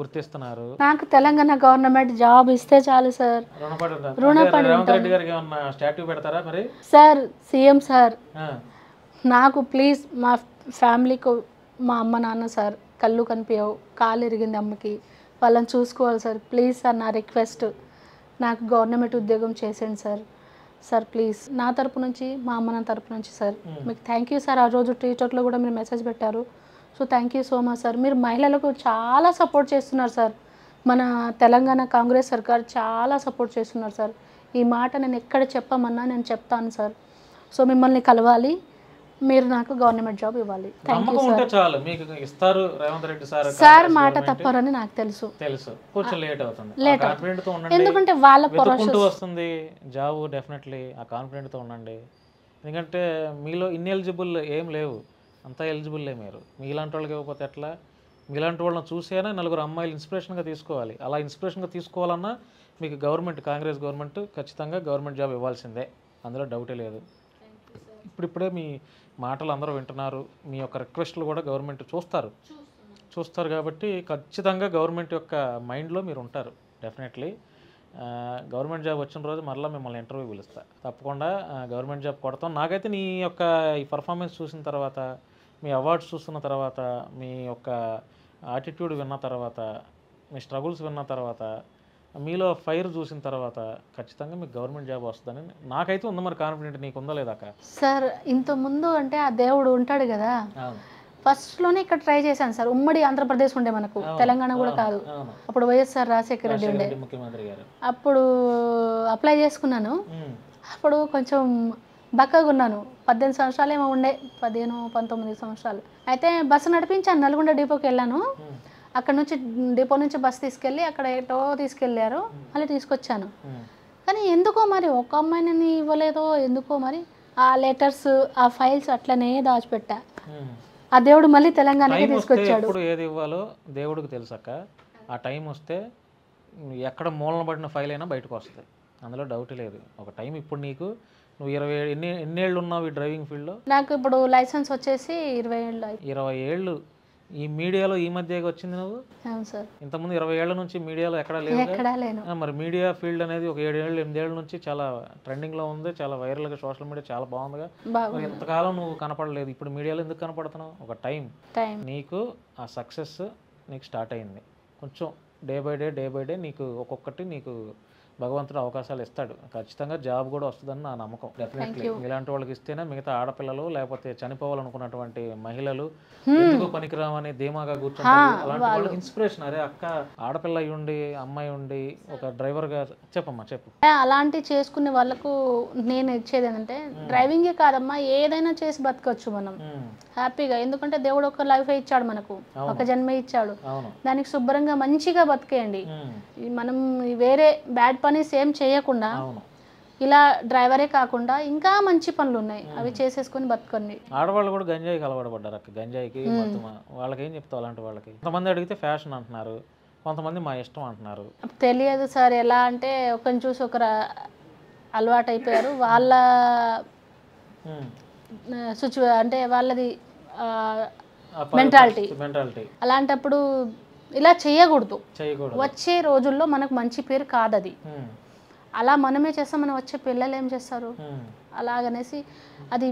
గుర్తిస్తున్నారు. నాకు తెలంగాణ గవర్నమెంట్ జాబ్ ఇస్తే చాలు సార్, రుణపడి. రేవంత్ రెడ్డి గారికి ఏమన్నా స్టాట్యూ పెడతారా మరి? సార్ సీఎం సార్, నాకు ప్లీజ్ మా ఫ్యామిలీకి, మా అమ్మ నాన్న సార్ కళ్ళు కనిపించవు, కాలు ఇరిగింది అమ్మకి, వాళ్ళని చూసుకోవాలి సార్, ప్లీజ్ సార్ నా రిక్వెస్ట్, నాకు గవర్నమెంట్ ఉద్యోగం చేసేయండి సార్. సార్ ప్లీజ్, నా తరపు నుంచి మా అమ్మ నా తరపు నుంచి సార్ మీకు థ్యాంక్ యూ సార్. ఆ రోజు ట్విట్టర్లో కూడా మీరు మెసేజ్ పెట్టారు, so thank you so much sir. మీరు మహిళలకు చాలా సపోర్ట్ చేస్తున్నారు సార్, మన తెలంగాణ కాంగ్రెస్ సర్కార్ చాలా సపోర్ట్ చేస్తున్నారు సార్. ఈ మాట నేను ఎక్కడ చెప్పమన్నా నేను చెప్తాను సార్. సో మిమ్మల్ని కలవాలి, మీరు నాకు గవర్నమెంట్ జాబ్ ఇవ్వాలి. Thank you sir. చాలు మీకు ఇస్తారు రేవంత్ రెడ్డి సార్. సార్ మాట తప్పరని నాకు తెలుసు, కొంచెం లేట్ అవుతుంది, ఎందుకంటే వాళ్ళ ప్రాసెస్ వస్తుంది జాబ్, డెఫినెట్లీ ఆ కాన్ఫిడెంట్ తో ఉండండి. ఎందుకంటే మీలో ఇన్ఎలిజిబుల్ ఏం లేవు, అంతా ఎలిజిబుల్లే. మీరు మీలాంటి వాళ్ళకి ఇవ్వకపోతే ఎట్లా? మీలాంటి వాళ్ళని చూసేనా నలుగురు అమ్మాయిలు ఇన్స్పిరేషన్గా తీసుకోవాలి. అలా ఇన్స్పిరేషన్గా తీసుకోవాలన్నా మీకు గవర్నమెంట్, కాంగ్రెస్ గవర్నమెంట్ ఖచ్చితంగా గవర్నమెంట్ జాబ్ ఇవ్వాల్సిందే, అందులో డౌటే లేదు. ఇప్పుడిప్పుడే మీ మాటలు అందరూ వింటున్నారు, మీ యొక్క రిక్వెస్ట్లు కూడా గవర్నమెంట్ చూస్తారు, చూస్తారు కాబట్టి ఖచ్చితంగా గవర్నమెంట్ యొక్క మైండ్లో మీరు ఉంటారు డెఫినెట్లీ. గవర్నమెంట్ జాబ్ వచ్చిన రోజు మరలా మిమ్మల్ని ఇంటర్వ్యూ పిలుస్తా తప్పకుండా. గవర్నమెంట్ జాబ్ కొడతాం. నాకైతే నీ యొక్క ఈ పర్ఫార్మెన్స్ చూసిన తర్వాత, మీ అవార్డ్స్ చూస్తున్న తర్వాత, మీ యొక్క యాటిట్యూడ్ విన్న తర్వాత, మీ స్ట్రగుల్స్ విన్న తర్వాత, మీలో ఫైర్ చూసిన తర్వాత ఖచ్చితంగా మీకు గవర్నమెంట్ జాబ్ వస్తుందని నాకైతే ఉంది. మరి కాన్ఫిడెంట్ నీకు ఉందా లేదా అక్క? సార్ ఇంతకుముందు అంటే ఆ దేవుడు ఉంటాడు కదా, అవును ఫస్ట్లోనే ఇక్కడ ట్రై చేశాను సార్. ఉమ్మడి ఆంధ్రప్రదేశ్ ఉండే మనకు, తెలంగాణ కూడా కాదు. అవును అప్పుడు వైఎస్ఆర్ రాజశేఖర రెడ్డి ఉండే. ముఖ్యమంత్రి గారు. అప్పుడు అప్లై చేసుకున్నాను. అప్పుడు కొంచెం బక్కగా ఉన్నాను. 18 సంవత్సరాలు ఏమో ఉండే, 15-19 సంవత్సరాలు. అయితే బస్సు నడిపించాను. నల్గొండ డిపోకి వెళ్ళాను. అక్కడ నుంచి డిపో నుంచి బస్సు తీసుకెళ్ళి అక్కడ ఏటో తీసుకెళ్ళారు. మళ్ళీ తీసుకొచ్చాను. కానీ ఎందుకో మరి ఒక అమ్మాయిని ఇవ్వలేదో ఎందుకో మరి ఆ లెటర్స్ ఆ ఫైల్స్ అట్లనే దాచిపెట్టా. ఆ దేవుడు మళ్ళీ తెలంగాణకి తీసుకొచ్చాడు. ఇప్పుడు ఏది ఇవ్వాలో దేవుడికి తెలుసక్క. ఆ టైం వస్తే ఎక్కడ మూలన పడిన ఫైల్ అయినా బయటకు వస్తుంది, అందులో డౌట్ లేదు. ఒక టైం ఇప్పుడు నీకు నువ్వు 20 ఎన్నేళ్ళు ఉన్నావు ఈ డ్రైవింగ్ ఫీల్డ్లో? నాకు ఇప్పుడు లైసెన్స్ వచ్చేసి 20 ఏళ్ళు. 20 ఏళ్ళు ఈ మీడియాలో ఈ మధ్యగా వచ్చింది నువ్వు? అవును సార్. ఇంతకుముందు 20 ఏళ్ల నుంచి మీడియాలో ఎక్కడా లేదు. ఎక్కడా లేను. మరి మీడియా ఫీల్డ్ అనేది ఒక 7 ఏళ్ళు 8 ఏళ్ళ నుంచి చాలా ట్రెండింగ్లో ఉంది, చాలా వైరల్గా, సోషల్ మీడియా చాలా బాగుందిగా. మరి ఇంతకాలం నువ్వు కనపడలేదు, ఇప్పుడు మీడియాలో ఎందుకు కనపడుతున్నావు? ఒక టైం నీకు ఆ సక్సెస్ నీకు స్టార్ట్ అయింది. కొంచెం డే బై డే నీకు ఒక్కొక్కటి నీకు భగవంతుడు అవకాశాలు ఇస్తాడు. ఖచ్చితంగా జాబ్ కూడా వస్తుందని నా నమ్మకం. డెఫినెట్లీ ఇలాంటి వాళ్ళకి ఇస్తేనే మిగతా ఆడపిల్లలు లేకపోతే చనిపోవాలనుకున్నటువంటి మహిళలు ఎందుకు పనికిరామని ధీమాగా కూర్చుంటారు. అలాంటి వాళ్ళకి ఇన్స్పిరేషన్. అరే అక్క ఆడపిల్ల అయి ఉండి అమ్మాయి ఉండి ఒక డ్రైవర్ గా చెప్పమ్మా చెప్పు. అలాంటి చేసుకునే వాళ్ళకు నేను ఇచ్చేది ఏంటంటే డ్రైవింగే కాదమ్మా, ఏదైనా చేసి బతకచ్చు మనం హ్యాపీగా. ఎందుకంటే దేవుడు ఒక లైఫ్ ఇచ్చాడు మనకు, ఒక జన్మే ఇచ్చాడు. దానికి శుభ్రంగా మంచిగా బతికేయండి. మనం వేరే బ్యాడ్ పని సేమ్ చేయకుండా ఇలా డ్రైవరే కాకుండా ఇంకా మంచి పనులు ఉన్నాయి, అవి చేసేసుకొని బతుకండి. ఆడవాళ్ళు కూడా గంజాయికి అలవాటు పడ్డారు అక్క. గంజాయికి వాళ్ళకి ఏం చెప్తావు? అలాంటి వాళ్ళకి కొంతమంది అడిగితే ఫ్యాషన్ అంటున్నారు, కొంతమంది మా ఇష్టం అంటున్నారు. తెలియదు సార్ ఎలా అంటే ఒకరిని చూసి ఒకరు అలవాటు అయిపోయారు. వాళ్ళ అంటే వాళ్ళది మెంటాలిటీ. అలాంటప్పుడు ఇలా చేయకూడదు. వచ్చే రోజుల్లో మనకు మంచి పేరు కాదు అది. అలా మనమే చేస్తాం, మనం వచ్చే పిల్లలు ఏం చేస్తారు అలాగనేసి అది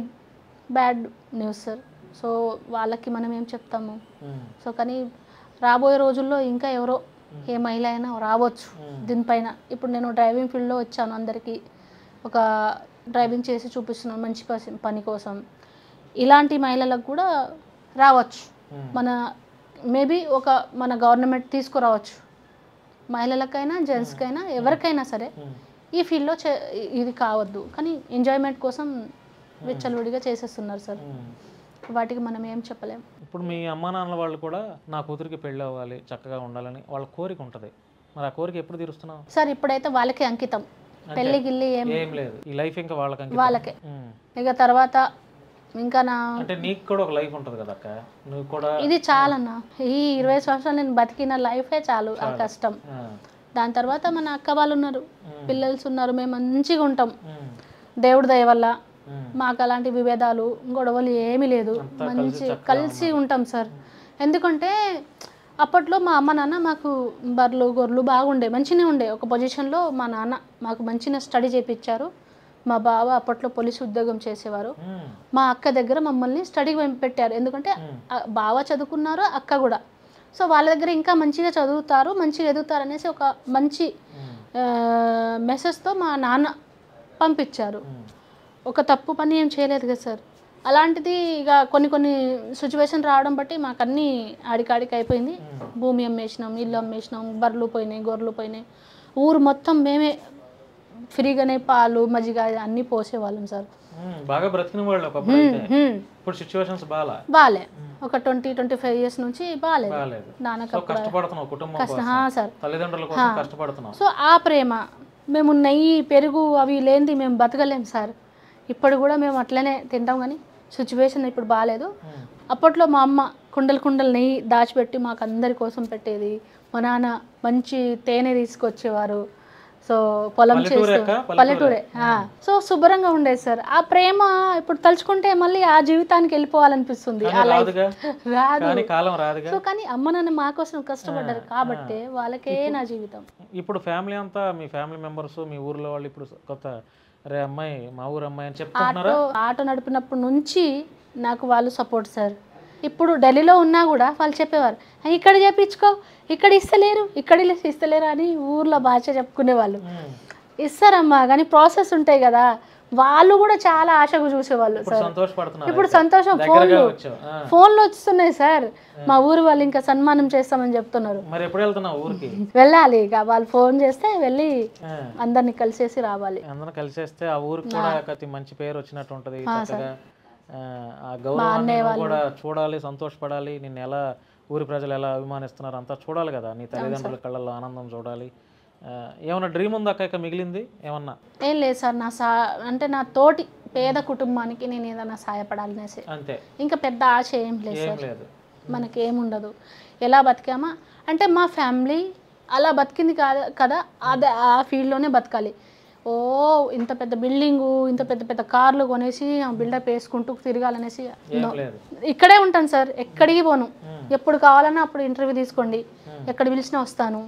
బ్యాడ్ న్యూస్ సార్. సో వాళ్ళకి మనం ఏం చెప్తాము? సో కానీ రాబోయే రోజుల్లో ఇంకా ఎవరో ఏ మహిళ అయినా రావచ్చు దీనిపైన. ఇప్పుడు నేను డ్రైవింగ్ ఫీల్డ్లో వచ్చాను, అందరికీ ఒక డ్రైవింగ్ చేసి చూపిస్తున్నాను మంచి పని కోసం. ఇలాంటి మహిళలకు కూడా రావచ్చు. మన మేబీ మన గవర్నమెంట్ తీసుకురావచ్చు. మహిళలకైనా జెంట్స్కైనా ఎవరికైనా సరే ఈ ఫీల్డ్లో ఇది కావద్దు, కానీ ఎంజాయ్మెంట్ కోసం విచ్చలవిడిగా చేసేస్తున్నారు సార్. వాటికి మనం ఏం చెప్పలేము. ఇప్పుడు మీ అమ్మా నాన్నల వాళ్ళు కూడా నా కూతురికి పెళ్ళి అవ్వాలి, చక్కగా ఉండాలని వాళ్ళ కోరిక ఉంటుంది. మరి ఆ కోరిక ఎప్పుడు తీరుస్తున్నావు సార్? ఇప్పుడైతే వాళ్ళకి అంకితం, పెళ్లి గిల్లి ఏం లేదు. ఈ లైఫ్ ఇంకా వాళ్ళకే. ఇక తర్వాత ఇంకా అంటే నీకు కూడా ఒక లైఫ్ ఉంటుంది కదా అక్క, నువ్వు కూడా. ఇది చాలన్నా, ఈ 20 సంవత్సరాలు నేను బతికిన లైఫే చాలు. ఆ కష్టం దాని తర్వాత మన అక్క వాళ్ళు ఉన్నారు, పిల్లలు ఉన్నారు, మేము మంచిగా ఉంటాం దేవుడి దయ వల్ల. మాకు అలాంటి విభేదాలు గొడవలు ఏమీ లేదు, మంచి కలిసి ఉంటాం సార్. ఎందుకంటే అప్పట్లో మా అమ్మ నాన్న మాకు బర్రెలు గొర్రెలు బాగుండే, మంచిగా ఉండే ఒక పొజిషన్లో. మా నాన్న మాకు మంచిగా స్టడీ చేయించారు. మా బావ అప్పట్లో పోలీసు ఉద్యోగం చేసేవారు. మా అక్క దగ్గర మమ్మల్ని స్టడీకి పెట్టారు, ఎందుకంటే బావ చదువుకున్నారు, అక్క కూడా. సో వాళ్ళ దగ్గర ఇంకా మంచిగా చదువుతారు, మంచిగా ఎదుగుతారు అనేసి ఒక మంచి మెసేజ్తో మా నాన్న పంపించారు. ఒక తప్పు పని ఏం చేయలేదు కదా సార్. అలాంటిది ఇక కొన్ని సిచ్యువేషన్ రావడం బట్టి మాకు అన్నీ ఆడికాడికి అయిపోయింది. భూమి అమ్మేసినాం, ఇల్లు అమ్మేసినాం, బర్రెలు పోయినాయి, గొర్రెలు పోయినాయి. ఊరు మొత్తం మేమే ఫ్రీగానే పాలు మజ్జిగ అన్నీ పోసేవాళ్ళం సార్. బాగా బ్రతికిన వాళ్ళు. ఇప్పుడు సిచ్యువేషన్స్ బాలే. ఒక 20-25 ఇయర్స్ నుంచి బాలేదు. సో ఆ ప్రేమ మేము నెయ్యి పెరుగు అవి లేనిది మేము బతకలేం సార్. ఇప్పుడు కూడా మేము అట్లనే తింటాం, కానీ సిచ్యువేషన్ ఇప్పుడు బాగాలేదు. అప్పట్లో మా అమ్మ కుండలు నెయ్యి దాచిపెట్టి మాకు అందరి కోసం పెట్టేది. మా నాన్న మంచి తేనె తీసుకొచ్చేవారు. సో పొలం పల్లెటూరే చేస్తూ అక్క, పల్లెటూరే సో శుభ్రంగా ఉండేది సార్. ఆ ప్రేమ ఇప్పుడు తలుచుకుంటే మళ్ళీ ఆ జీవితానికి వెళ్ళిపోవాలనిపిస్తుంది. ఆ లైఫ్ రాదుగా, రాదు. కానీ కాలం రాదుగా. సో కానీ అమ్మ నాన్న మా కోసం కష్టపడ్డారు కాబట్టి వాళ్ళకే నా జీవితం. ఇప్పుడు ఫ్యామిలీ అంతా, మీ ఫ్యామిలీ మెంబర్స్, మీ ఊర్లో వాళ్ళు ఇప్పుడు కొత్త, అరే అమ్మాయి మా ఊరు అమ్మాయి అని చెప్తున్నారా? ఆటో నడిపినప్పటి నుంచి నాకు వాళ్ళు సపోర్ట్ సార్. ఇప్పుడు ఢిల్లీలో ఉన్నా కూడా వాళ్ళు చెప్పేవారు, ఇక్కడ చేపించుకో, ఇక్కడ ఇస్తలేరు, ఇక్కడ ఇస్తలేరు అని ఊర్లో భాష చెప్పుకునేవాళ్ళు. ఇస్తారమ్మా కానీ ప్రాసెస్ ఉంటాయి కదా, వాళ్ళు కూడా చాలా ఆశగా చూసేవాళ్ళు సార్. ఇప్పుడు సంతోషం ఫోన్లో వస్తున్నాయి సార్. మా ఊరు వాళ్ళు ఇంకా సన్మానం చేస్తామని చెప్తున్నారు. మరి ఎప్పుడు వెళ్తున్నావు ఊరికి? వెళ్ళాలి ఇక, వాళ్ళు ఫోన్ చేస్తే వెళ్ళి అందరిని కలిసేసి రావాలి. అందరిని కలిసేస్తే ఆ ఊరికి కూడా కతి మంచి పేరు వచ్చినట్టు ఉంటది. చక్కగా ఆ గౌరవాన్ని కూడా చూడాలి, సంతోషపడాలి. నిన్ను ఎలా ఊరి ప్రజలు ఎలా అభిమానిస్తున్నారు అంతా చూడాలి కదా. నీ తల్లిదండ్రుల కళ్ళల్లో ఆనందం చూడాలి. ఏమన్నా డ్రీమ్ ఉందా అక్క మిగిలింది ఏమన్నా? ఏం లేదు సార్. అంటే నా తోటి పేద కుటుంబానికి నేను ఏదైనా సహాయపడాలనేసి అంతే, ఇంకా పెద్ద ఆశ ఏం లేదు సార్. మనకేముండదు, ఎలా బతికామా అంటే మా ఫ్యామిలీ అలా బతికింది కాదు కదా, అదే ఆ ఫీల్డ్లోనే బతకాలి. ఓ ఇంత పెద్ద బిల్డింగు, ఇంత పెద్ద పెద్ద కార్లు కొనేసి బిల్డప్ వేసుకుంటూ తిరగాలనేసి ఇక్కడే ఉంటాను సార్. ఎక్కడికి పోను. ఎప్పుడు కావాలన్నా అప్పుడు ఇంటర్వ్యూ తీసుకోండి, ఎక్కడ పిలిచినా వస్తాను.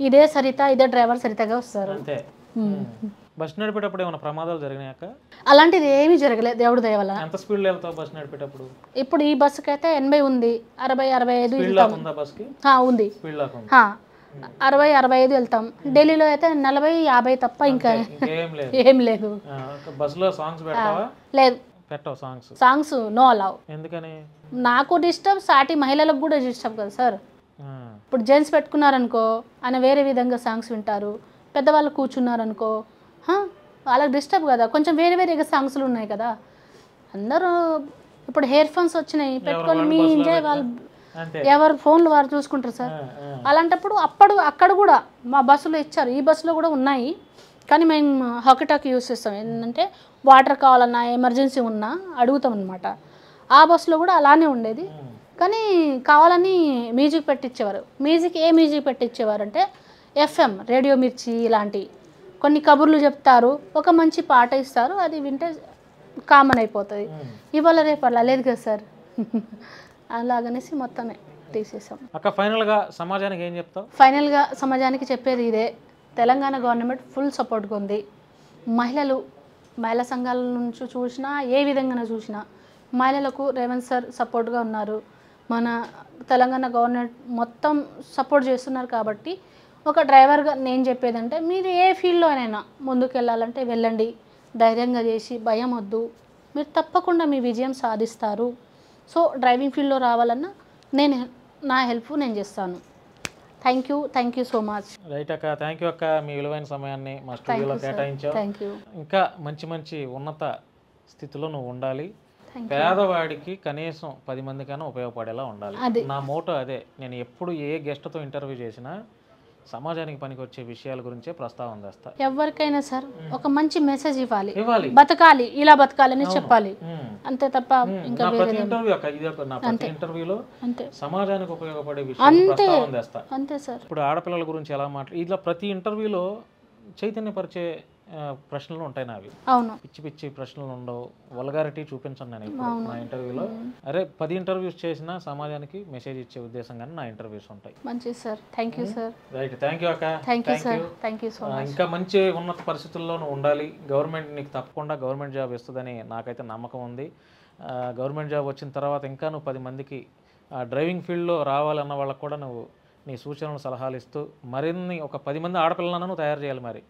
ఇదే సరిత, ఇదే డ్రైవర్ సరితగా వస్తారు. బస్ నడిపేటప్పుడు ఏమైనా ప్రమాదాలు జరిగినాయక? అలాంటిది ఏమీ జరగలేదు దేవుడి దయ వల్ల. ఎంత స్పీడ్లో వెళ్తావు బస్ నడిపేటప్పుడు? ఇప్పుడు ఈ బస్సుకి అయితే 80 ఉంది, 60, 65 ఉంది, 60, 65 వెళ్తాం. ఢిల్లీలో అయితే 40, 50 తప్ప ఇంకా ఏం లేదు. బస్సులో సాంగ్స్ పెడతావా? లేదు, పెట్టవు సాంగ్స్. Songs no allow. ఎందుకని? నాకు డిస్టర్బ్, సాటి మహిళలకు కూడా డిస్టర్బ్ కదా సార్. ఇప్పుడు జెంట్స్ పెట్టుకున్నారనుకో ఆయన వేరే విధంగా సాంగ్స్ వింటారు. పెద్దవాళ్ళు కూర్చున్నారనుకో వాళ్ళకి డిస్టర్బ్ కదా. కొంచెం వేరే వేరేగా సాంగ్స్లు ఉన్నాయి కదా. అందరూ ఇప్పుడు హెయిర్ ఫోన్స్ వచ్చినాయి, పెట్టుకొని మీ ఎంజాయ్ వాళ్ళు ఎవరు ఫోన్లు వారు చూసుకుంటారు సార్. అలాంటప్పుడు అక్కడ కూడా మా బస్సులో ఇచ్చారు, ఈ బస్సులో కూడా ఉన్నాయి. కానీ మేము హాకీటాక్ యూస్ చేస్తాం. ఏంటంటే వాటర్ కావాలన్నా ఎమర్జెన్సీ ఉన్నా అడుగుతాం అనమాట. ఆ బస్సులో కూడా అలానే ఉండేది. కానీ కావాలని మ్యూజిక్ పెట్టించేవారు. ఏ మ్యూజిక్ పెట్టించేవారు అంటే FM, రేడియో మిర్చి ఇలాంటి కొన్ని కబుర్లు చెప్తారు, ఒక మంచి పాట ఇస్తారు, అది వింటే కామన్ అయిపోతుంది. ఇవాళ రేపు అలా లేదు కదా సార్. అలాగనేసి మొత్తమే తీసేసాం. అక్క ఫైనల్గా సమాజానికి ఏం చెప్తావు? ఫైనల్గా సమాజానికి చెప్పేది ఇదే, తెలంగాణ గవర్నమెంట్ ఫుల్ సపోర్ట్గా ఉంది. మహిళా సంఘాల నుంచి చూసినా, ఏ విధంగా చూసినా మహిళలకు రేవంత్ సార్ సపోర్ట్గా ఉన్నారు. మన తెలంగాణ గవర్నమెంట్ మొత్తం సపోర్ట్ చేస్తున్నారు. కాబట్టి ఒక డ్రైవర్గా నేను చెప్పేదంటే మీరు ఏ ఫీల్డ్లో అయినా ముందుకు వెళ్ళాలంటే వెళ్ళండి, ధైర్యంగా చేసి, భయం వద్దు, మీరు తప్పకుండా మీ విజయం సాధిస్తారు. సో డ్రైవింగ్ ఫీల్డ్లో రావాలన్నా నా హెల్ప్ నేను చేస్తాను. Thank you so much. Right అక్క, థ్యాంక్ యూ అక్క. మీ విలువైన సమయాన్ని మా స్టూడియోలో కేటాయించావు. Thank you. ఇంకా మంచి ఉన్నత స్థితిలో నువ్వు ఉండాలి. పేదవాడికి కనీసం 10 మందికైనా ఉపయోగపడేలా ఉండాలి. నా మోటో అదే. నేను ఎప్పుడు ఏ గెస్ట్తో ఇంటర్వ్యూ చేసినా సమాజానికి పనికి వచ్చే విషయాల గురించే ప్రస్తావన చేస్తా. ఎవరికైనా సార్ ఒక మంచి మెసేజ్ ఇవ్వాలి, బతకాలి, ఇలా బతకాలని చెప్పాలి, అంతే తప్ప ఇంకా ప్రతి ఇంటర్వ్యూలో సమాజానికి ఉపయోగపడే విషయాలు ప్రస్తావన చేస్తా. అంతే సార్. ఇప్పుడు ఆడపిల్లల గురించి ఎలా ఇలా ప్రతి ఇంటర్వ్యూలో చైతన్యపరిచే ప్రశ్నలు ఉంటాయి నావి. అవును, పిచ్చి ప్రశ్నలు ఉండవు, వల్గారిటీ చూపించను నేను ఇప్పుడు నా ఇంటర్వ్యూలో. అరే 10 ఇంటర్వ్యూస్ చేసినా సమాజానికి మెసేజ్ ఇచ్చే ఉద్దేశంగానే నా ఇంటర్వ్యూస్ ఉంటాయి. మంచిది sir. Thank you sir. Right, thank you అక్క. Thank you so much. ఇంకా మంచి ఉన్నత పరిస్థితుల్లో నువ్వు ఉండాలి. గవర్నమెంట్ నీకు తప్పకుండా గవర్నమెంట్ జాబ్ ఇస్తుందని నాకైతే నమ్మకం ఉంది. గవర్నమెంట్ జాబ్ వచ్చిన తర్వాత ఇంకా నువ్వు 10 మందికి డ్రైవింగ్ ఫీల్డ్లో రావాలన్న వాళ్ళకు కూడా నువ్వు నీ సూచనలు సలహాలు ఇస్తూ మరిన్ని ఒక 10 మంది ఆడపిల్లలను నువ్వు తయారు చేయాలి. మరి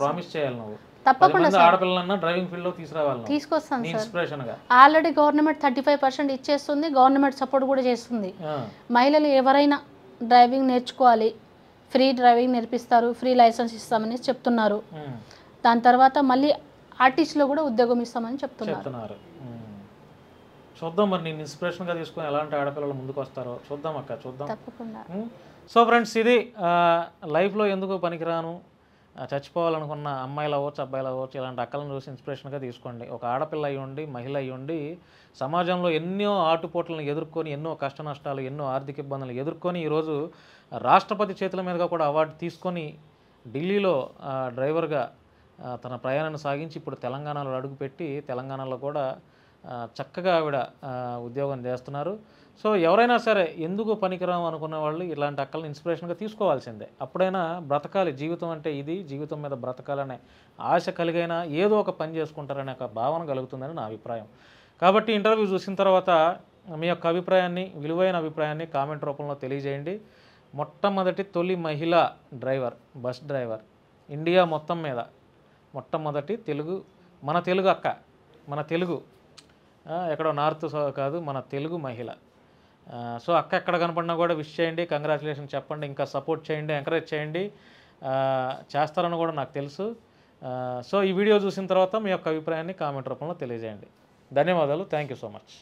ప్రామిస్ చేయాలి నువ్వు. తప్పకుండా ఆడపిల్లలన్నా డ్రైవింగ్ ఫీల్డ్ లో తీసుకురావాలి. తీసుకొస్తాను సార్. ఇన్స్పిరేషన్ గా ఆల్రెడీ గవర్నమెంట్ 35% ఇచ్చేస్తుంది. గవర్నమెంట్ సపోర్ట్ కూడా చేస్తుంది. మహిళలు ఎవరైనా డ్రైవింగ్ నేర్చుకోవాలి, ఫ్రీ డ్రైవింగ్ నేర్పిస్తారు, ఫ్రీ లైసెన్స్ ఇస్తామని చెప్తున్నారు. దాని తర్వాత మళ్ళీ ఆర్టీసీలో కూడా ఉద్యోగం ఇస్తామని చెప్తున్నారు. చూద్దాం మరి నేను ఇన్స్పిరేషన్గా తీసుకొని ఎలాంటి ఆడపిల్లలు ముందుకు వస్తారో చూద్దాం అక్క, చూద్దాం. తప్పకుండా. సో ఫ్రెండ్స్, ఇది లైఫ్లో ఎందుకు పనికిరాను, చచ్చిపోవాలనుకున్న అమ్మాయిలు అవ్వచ్చు, అబ్బాయిలు అవ్వచ్చు, ఇలాంటి అక్కలను చూసి ఇన్స్పిరేషన్గా తీసుకోండి. ఒక ఆడపిల్ల అయ్యి ఉండి, మహిళ అయ్యి ఉండి, సమాజంలో ఎన్నో ఆటుపోట్లను ఎదుర్కొని, ఎన్నో కష్ట నష్టాలు, ఎన్నో ఆర్థిక ఇబ్బందులు ఎదుర్కొని ఈరోజు రాష్ట్రపతి చేతుల మీదుగా కూడా అవార్డు తీసుకొని ఢిల్లీలో డ్రైవర్గా తన ప్రయాణాన్ని సాగించి ఇప్పుడు తెలంగాణలో అడుగుపెట్టి తెలంగాణలో కూడా చక్కగా ఆవిడ ఉద్యోగం చేస్తున్నారు. సో ఎవరైనా సరే ఎందుకు పనికిరాము అనుకున్న వాళ్ళు ఇలాంటి అక్కలను ఇన్స్పిరేషన్గా తీసుకోవాల్సిందే. అప్పుడైనా బ్రతకాలి, జీవితం అంటే ఇది, జీవితం మీద బ్రతకాలనే ఆశ కలిగైనా ఏదో ఒక పని చేసుకుంటారనే ఒక భావన కలుగుతుందని నా అభిప్రాయం. కాబట్టి ఇంటర్వ్యూ చూసిన తర్వాత మీ యొక్క అభిప్రాయాన్ని, విలువైన అభిప్రాయాన్ని కామెంట్ రూపంలో తెలియజేయండి. మొట్టమొదటి తొలి మహిళా డ్రైవర్, బస్ డ్రైవర్ ఇండియా మొత్తం మీద మొట్టమొదటి మన తెలుగు అక్క, మన తెలుగు ఎక్కడో నార్త్ కాదు, మన తెలుగు మహిళ. సో అక్క ఎక్కడ కనపడినా కూడా విష్ చేయండి, కంగ్రాచులేషన్ చెప్పండి, ఇంకా సపోర్ట్ చేయండి, ఎంకరేజ్ చేయండి. చేస్తారని కూడా నాకు తెలుసు. సో ఈ వీడియో చూసిన తర్వాత మీ యొక్క అభిప్రాయాన్ని కామెంట్ రూపంలో తెలియజేయండి. ధన్యవాదాలు. Thank you so much.